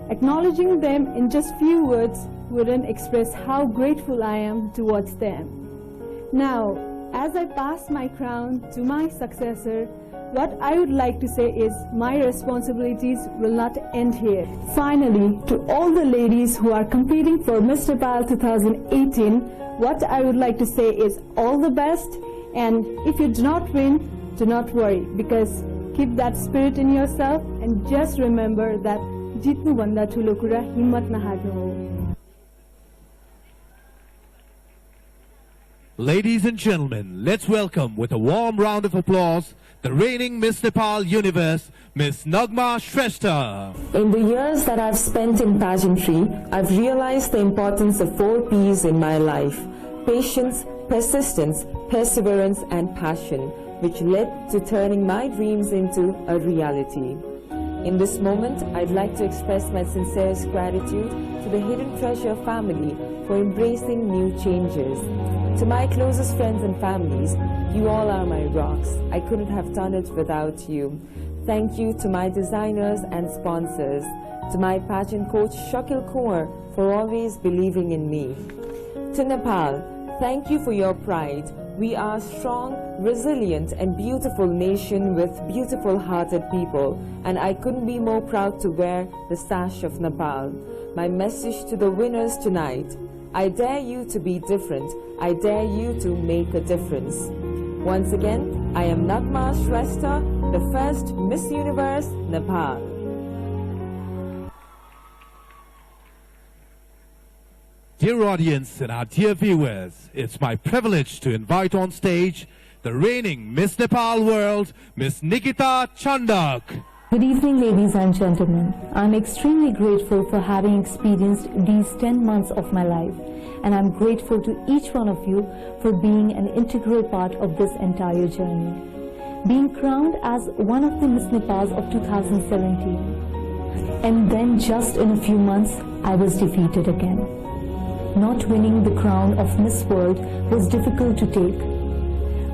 Acknowledging them in just few words wouldn't express how grateful I am towards them. Now, As I pass my crown to my successor, what I would like to say is my responsibilities will not end here. Finally, to all the ladies who are competing for Miss Nepal 2018, what I would like to say is all the best, and if you do not win, do not worry, because keep that spirit in yourself and just remember that jitnu bhanda ठुलो कुरा हिम्मत नहार्नु हो. Ladies and gentlemen, let's welcome with a warm round of applause the reigning Miss Nepal Universe, Miss Nagma Shrestha. In the years that I've spent in pageantry, I've realized the importance of 4 P's in my life: patience, persistence, perseverance, and passion, which led to turning my dreams into a reality. In this moment, I'd like to express my sincerest gratitude to the Hidden Treasure family for embracing new changes. To my closest friends and families, you all are my rocks. I couldn't have done it without you. Thank you to my designers and sponsors. To my pageant coach, Shakil Kaur, for always believing in me. To Nepal, thank you for your pride. We are a strong, resilient, and beautiful nation with beautiful-hearted people, and I couldn't be more proud to wear the sash of Nepal. My message to the winners tonight: I dare you to be different. I dare you to make a difference. Once again, I am Nagma Shrestha, the first Miss Universe, Nepal. Dear audience and our dear viewers, it's my privilege to invite on stage the reigning Miss Nepal World, Miss Nikita Chandak. Good evening, ladies and gentlemen. I'm extremely grateful for having experienced these 10 months of my life, and I'm grateful to each one of you for being an integral part of this entire journey. Being crowned as one of the Miss Nepals of 2017, and then just in a few months, I was defeated again. Not winning the crown of Miss World was difficult to take,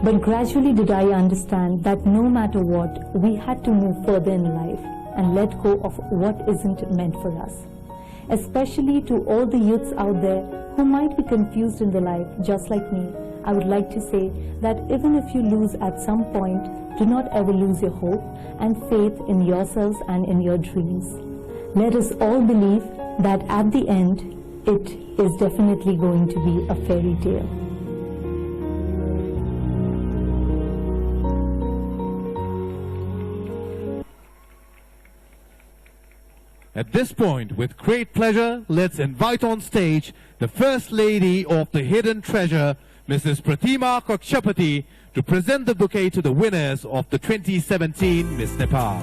but gradually did I understand that no matter what, we had to move further in life and let go of what isn't meant for us. Especially to all the youths out there who might be confused in their life just like me, I would like to say that even if you lose at some point, do not ever lose your hope and faith in yourselves and in your dreams. Let us all believe that at the end, it is definitely going to be a fairy tale. At this point, with great pleasure, let's invite on stage the First Lady of the Hidden Treasure, Mrs. Pratima Kakshapati, to present the bouquet to the winners of the 2017 Miss Nepal.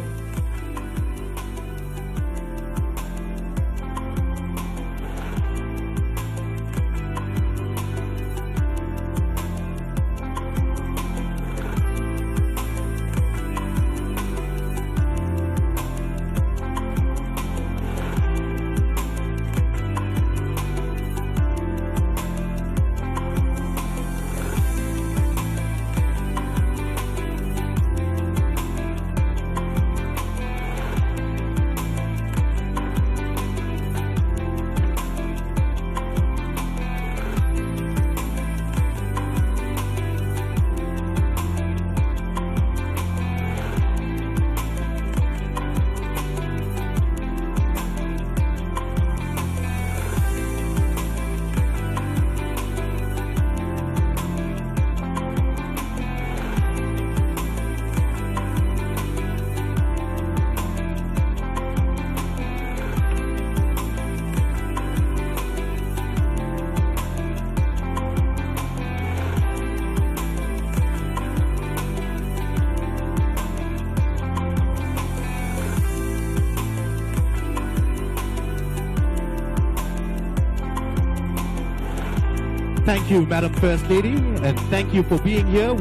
Thank you, Madam First Lady, and thank you for being here.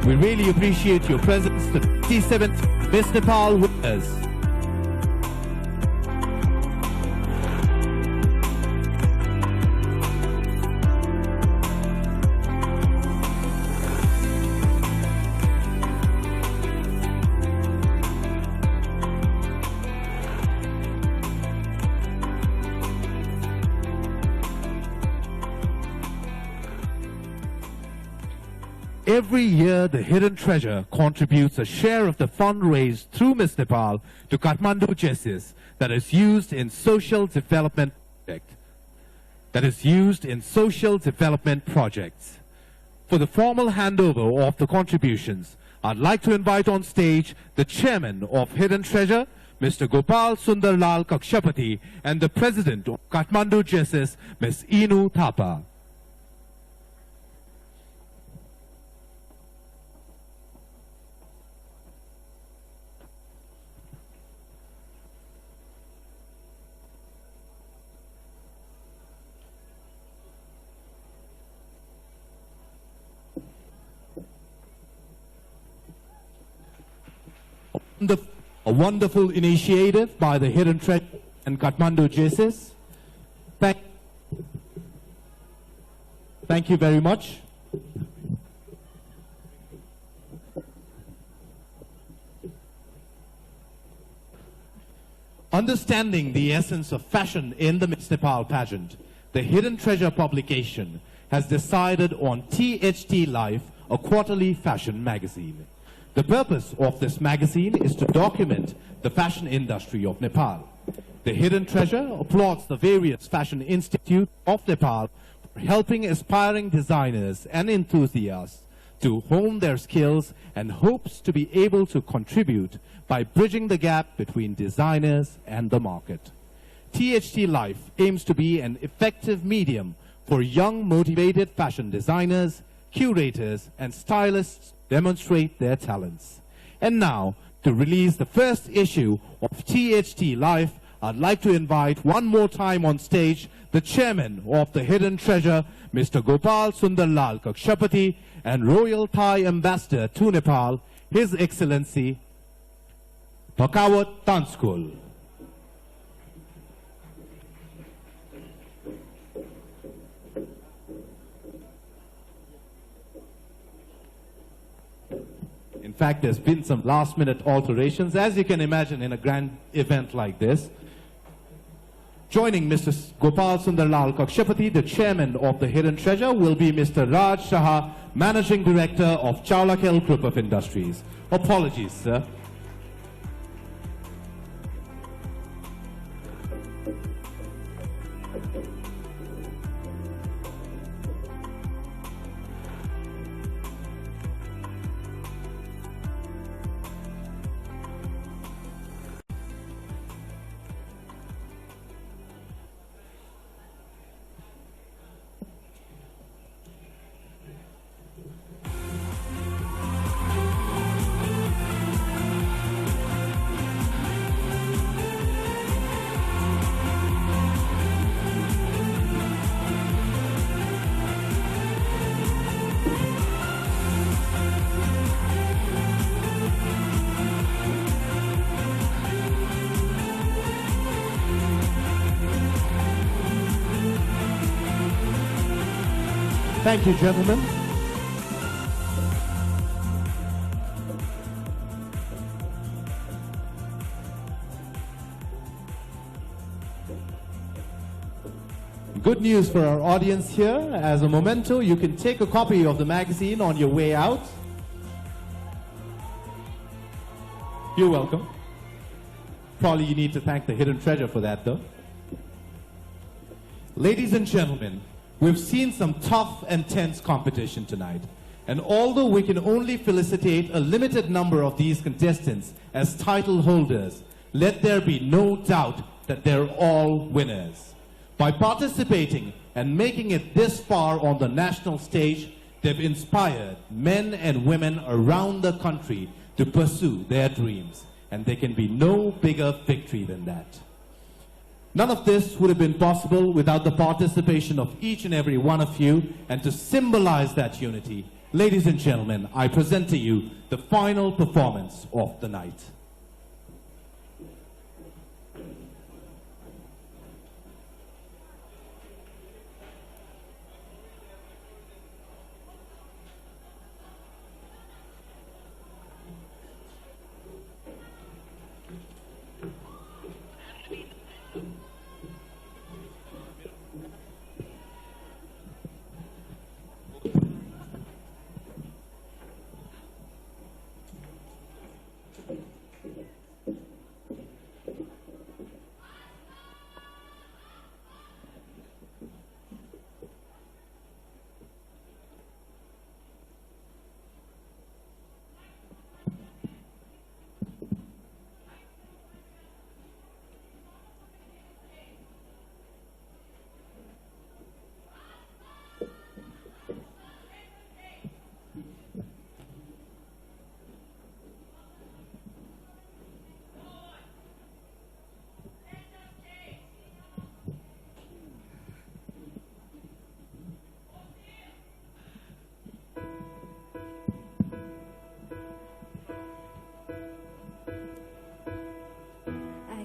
We really appreciate your presence, the 27th Miss Nepal winners. Every year, the Hidden Treasure contributes a share of the fund raised through Miss Nepal to Kathmandu Justice that is used in social development projects. For the formal handover of the contributions, I'd like to invite on stage the chairman of Hidden Treasure, Mr. Gopal Sundarlal Kakshapati, and the president of Kathmandu Justice, Ms. Inu Thapa. A wonderful initiative by the Hidden Treasure and Kathmandu Justice. Thank you very much. Understanding the essence of fashion in the Miss Nepal pageant, the Hidden Treasure publication has decided on THT Life, a quarterly fashion magazine. The purpose of this magazine is to document the fashion industry of Nepal. The Hidden Treasure applauds the various fashion institutes of Nepal for helping aspiring designers and enthusiasts to hone their skills and hopes to be able to contribute by bridging the gap between designers and the market. THT Life aims to be an effective medium for young, motivated fashion designers, curators, and stylists demonstrate their talents. And now, to release the first issue of THT Life, I'd like to invite one more time on stage the chairman of the Hidden Treasure, Mr. Gopal Sundarlal Kakshapati, and Royal Thai Ambassador to Nepal, His Excellency Pakawat Tanskul. In fact, there's been some last-minute alterations, as you can imagine in a grand event like this. Joining Mr. Gopal Sundarlal Kakshapati, the chairman of the Hidden Treasure, will be Mr. Raj Shah, managing director of Chowlakhel Group of Industries. Apologies, sir. Thank you, gentlemen. Good news for our audience here. As a memento, you can take a copy of the magazine on your way out. You're welcome. Probably you need to thank the Hidden Treasure for that, though. Ladies and gentlemen, we've seen some tough and tense competition tonight. And although we can only felicitate a limited number of these contestants as title holders, let there be no doubt that they're all winners. By participating and making it this far on the national stage, they've inspired men and women around the country to pursue their dreams. And there can be no bigger victory than that. None of this would have been possible without the participation of each and every one of you, and to symbolize that unity, ladies and gentlemen, I present to you the final performance of the night.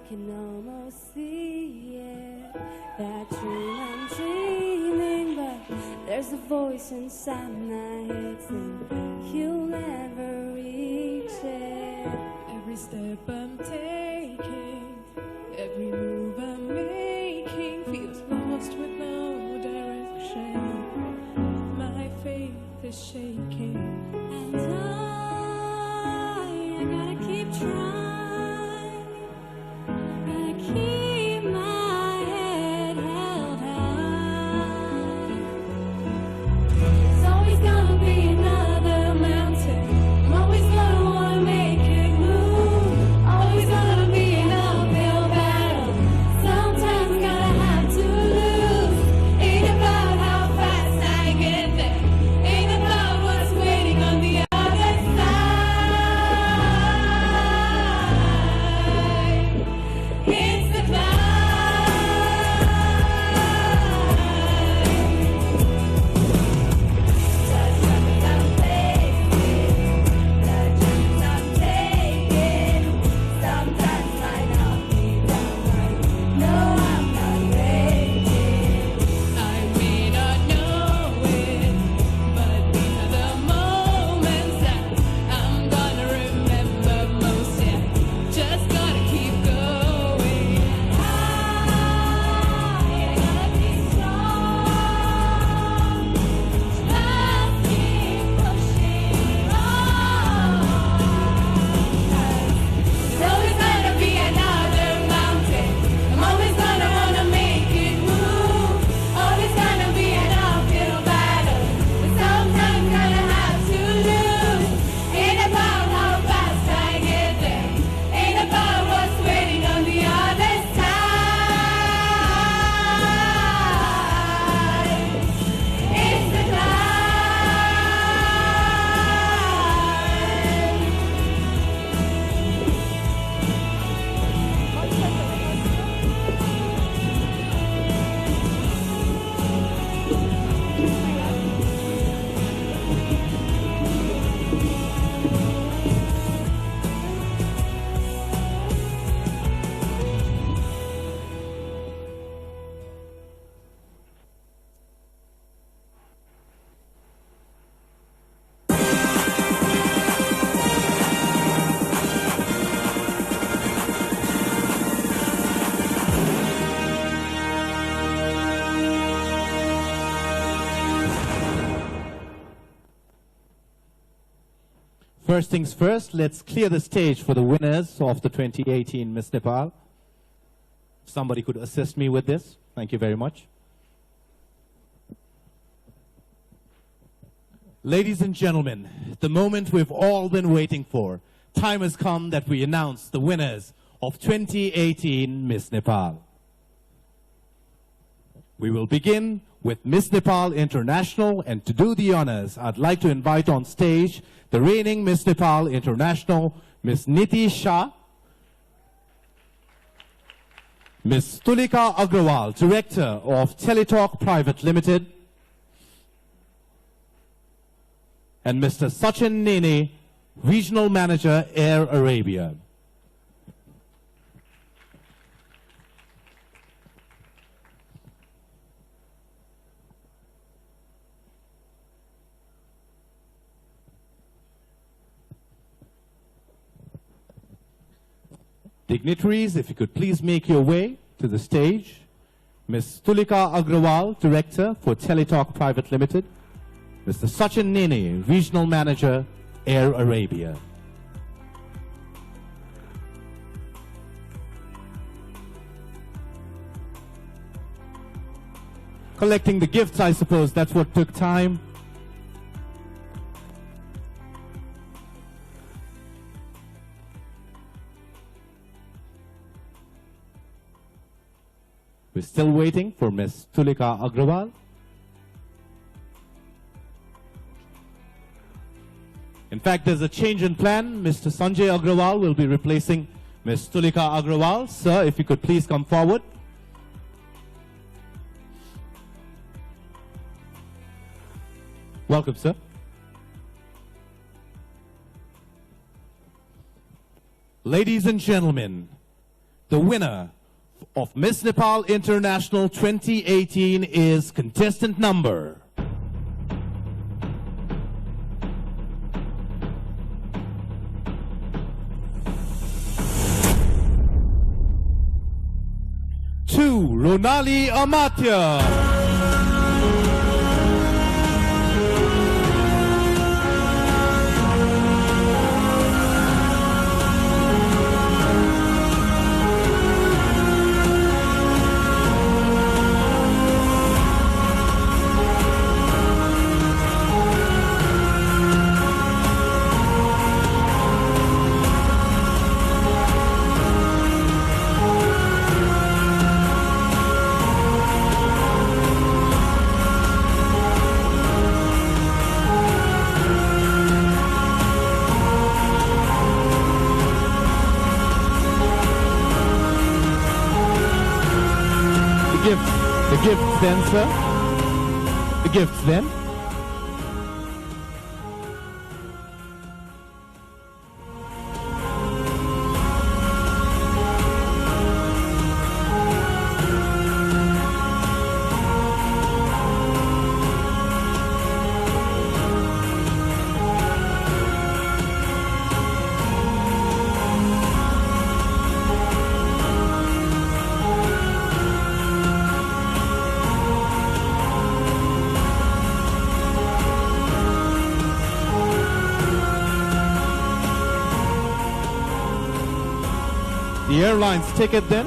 can almost see it. That dream I'm dreaming, but there's a voice inside my head saying you'll never reach it. Every step I'm taking, every move I'm making feels lost with no direction. My faith is shaking, and I gotta keep trying. Gotta keep my head held high. It's always gonna be another mountain. I'm always gonna wanna make it move. Always gonna be an uphill battle. Sometimes gotta have to lose. Ain't about how fast I get there. Ain't about what's waiting on the other side. It's the climb. First things first, let's clear the stage for the winners of the 2018 Miss Nepal. Somebody could assist me with this. Thank you very much. Ladies and gentlemen, the moment we've all been waiting for. Time has come that we announce the winners of 2018 Miss Nepal. We will begin with Miss Nepal International, and to do the honors, I'd like to invite on stage the reigning Miss Nepal International, Miss Niti Shah, Miss Tulika Agrawal, Director of Teletalk Private Limited, and Mr. Sachin Nene, Regional Manager, Air Arabia. Dignitaries, if you could please make your way to the stage. Ms. Tulika Agrawal, Director for Teletalk Private Limited. Mr. Sachin Nene, Regional Manager, Air Arabia. Collecting the gifts, I suppose, that's what took time. We're still waiting for Ms. Tulika Agrawal. In fact, there's a change in plan. Mr. Sanjay Agrawal will be replacing Ms. Tulika Agrawal. Sir, if you could please come forward. Welcome, sir. Ladies and gentlemen, The winner of Miss Nepal International 2018 is contestant number 2, Ronali Amatya. The gifts then, sir. The gifts then. The airline's ticket then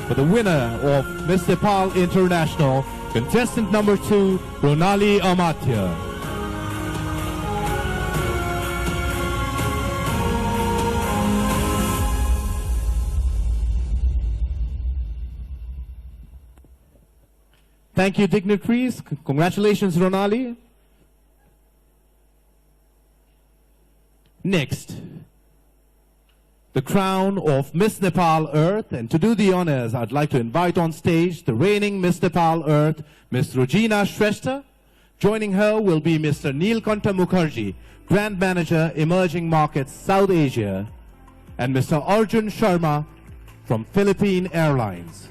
for the winner of Miss Nepal International, contestant number 2, Ronali Amatya. Thank you, dignitaries. Congratulations, Ronali. Next, the crown of Miss Nepal Earth, and to do the honors, I'd like to invite on stage the reigning Miss Nepal Earth, Miss Regina Shrestha. Joining her will be Mr. Neelkanta Mukherjee, Brand Manager, Emerging Markets, South Asia, and Mr. Arjun Sharma from Philippine Airlines.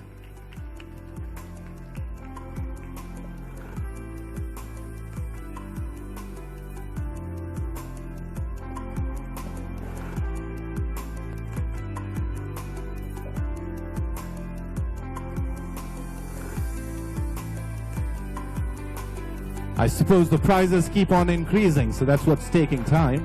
I suppose the prizes keep on increasing, so that's what's taking time.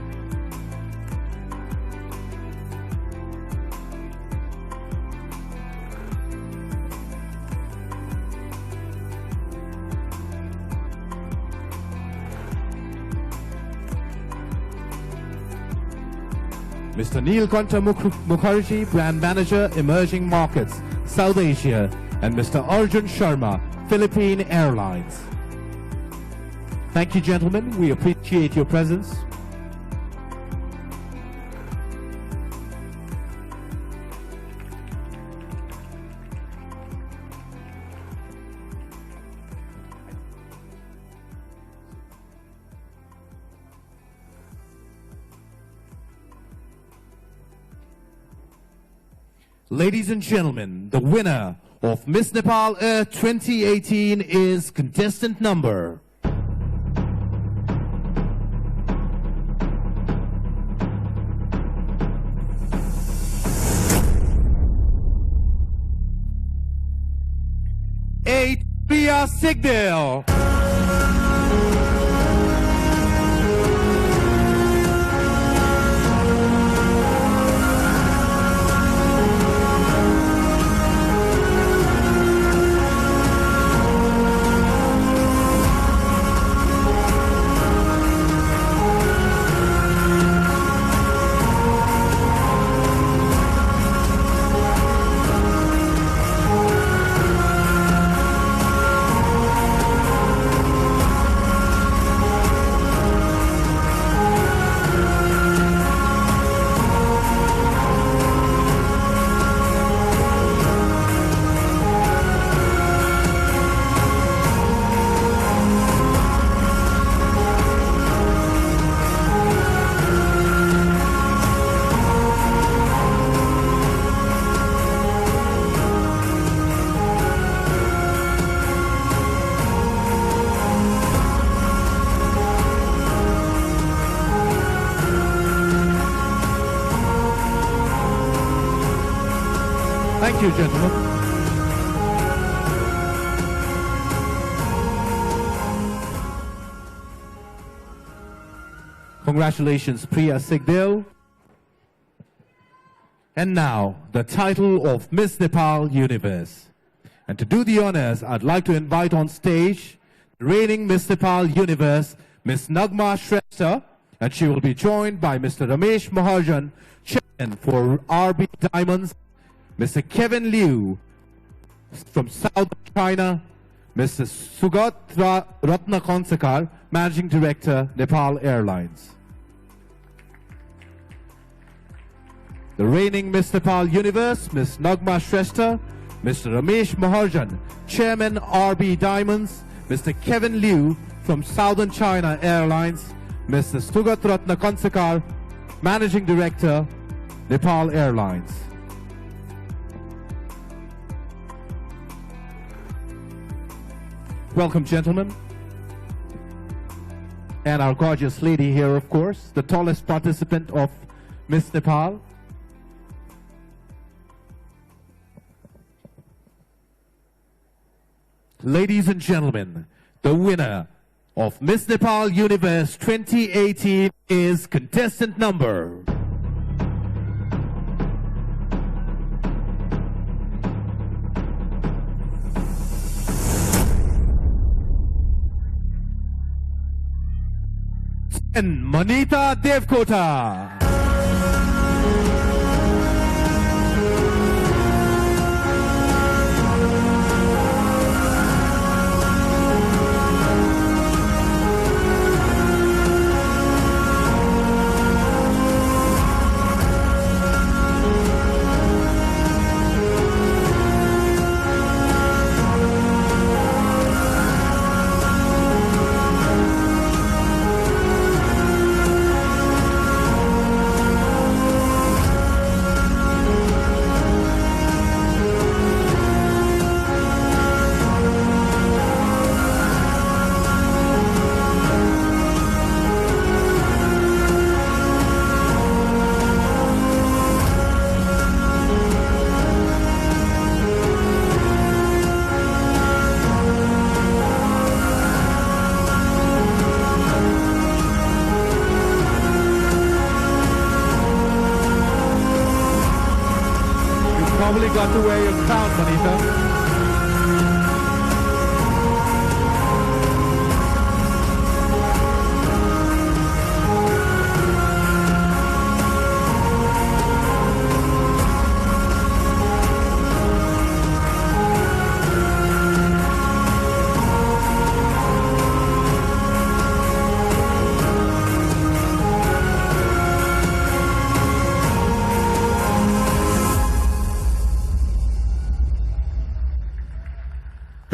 Mr. Neelkanta Mukherjee, Brand Manager, Emerging Markets, South Asia, and Mr. Arjun Sharma, Philippine Airlines. Thank you, gentlemen. We appreciate your presence. Ladies and gentlemen, the winner of Miss Nepal Earth 2018 is contestant number 8, Priya Sigdel. Thank you, gentlemen. Congratulations, Priya Sigdel. And now, the title of Miss Nepal Universe. And to do the honors, I'd like to invite on stage the reigning Miss Nepal Universe, Miss Nagma Shrestha, and she will be joined by Mr. Ramesh Mahajan, chairman for RB Diamonds, Mr. Kevin Liu from South China, Mr. Sugat Ratna Konsekar, managing director, Nepal Airlines. The reigning Miss Nepal Universe, Miss Nagma Shrestha, Mr. Ramesh Mahajan, Chairman RB Diamonds, Mr. Kevin Liu from Southern China Airlines, Mr. Sugat Ratna Konsekar, Managing Director, Nepal Airlines. Welcome, gentlemen. And our gorgeous lady here, of course, the tallest participant of Miss Nepal. Ladies and gentlemen, the winner of Miss Nepal Universe 2018 is contestant number Manita Devkota. Probably got to wear your crown, Manita.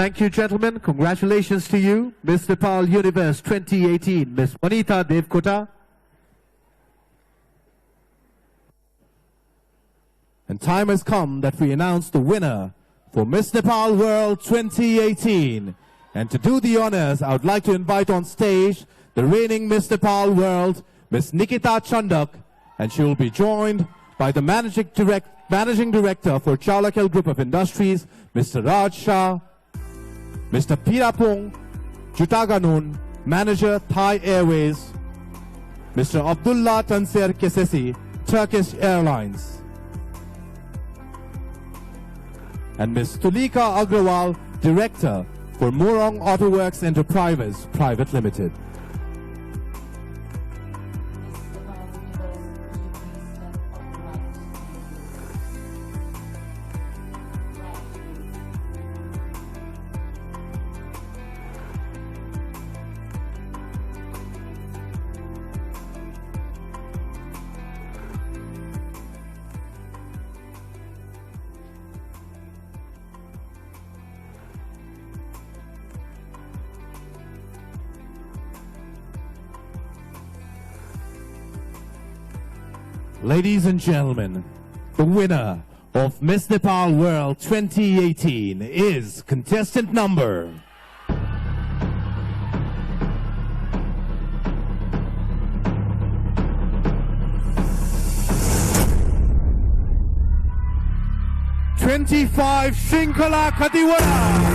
Thank you, gentlemen. Congratulations to you, Miss Nepal Universe 2018, Miss Manita Devkota. And time has come that we announce the winner for Miss Nepal World 2018. And to do the honors, I would like to invite on stage the reigning Miss Nepal World, Miss Nikita Chandak, and she will be joined by the Managing Director for Chalakal Group of Industries, Mr. Raj Shah, Mr. Pirapong Jutaganun, Manager, Thai Airways, Mr. Abdullah Tanser Kesesi, Turkish Airlines, and Ms. Tulika Agrawal, Director for Murong Autoworks Enterprises Private Limited. Ladies and gentlemen, the winner of Miss Nepal World 2018 is contestant number 25, Shrinkhala Khatiwada.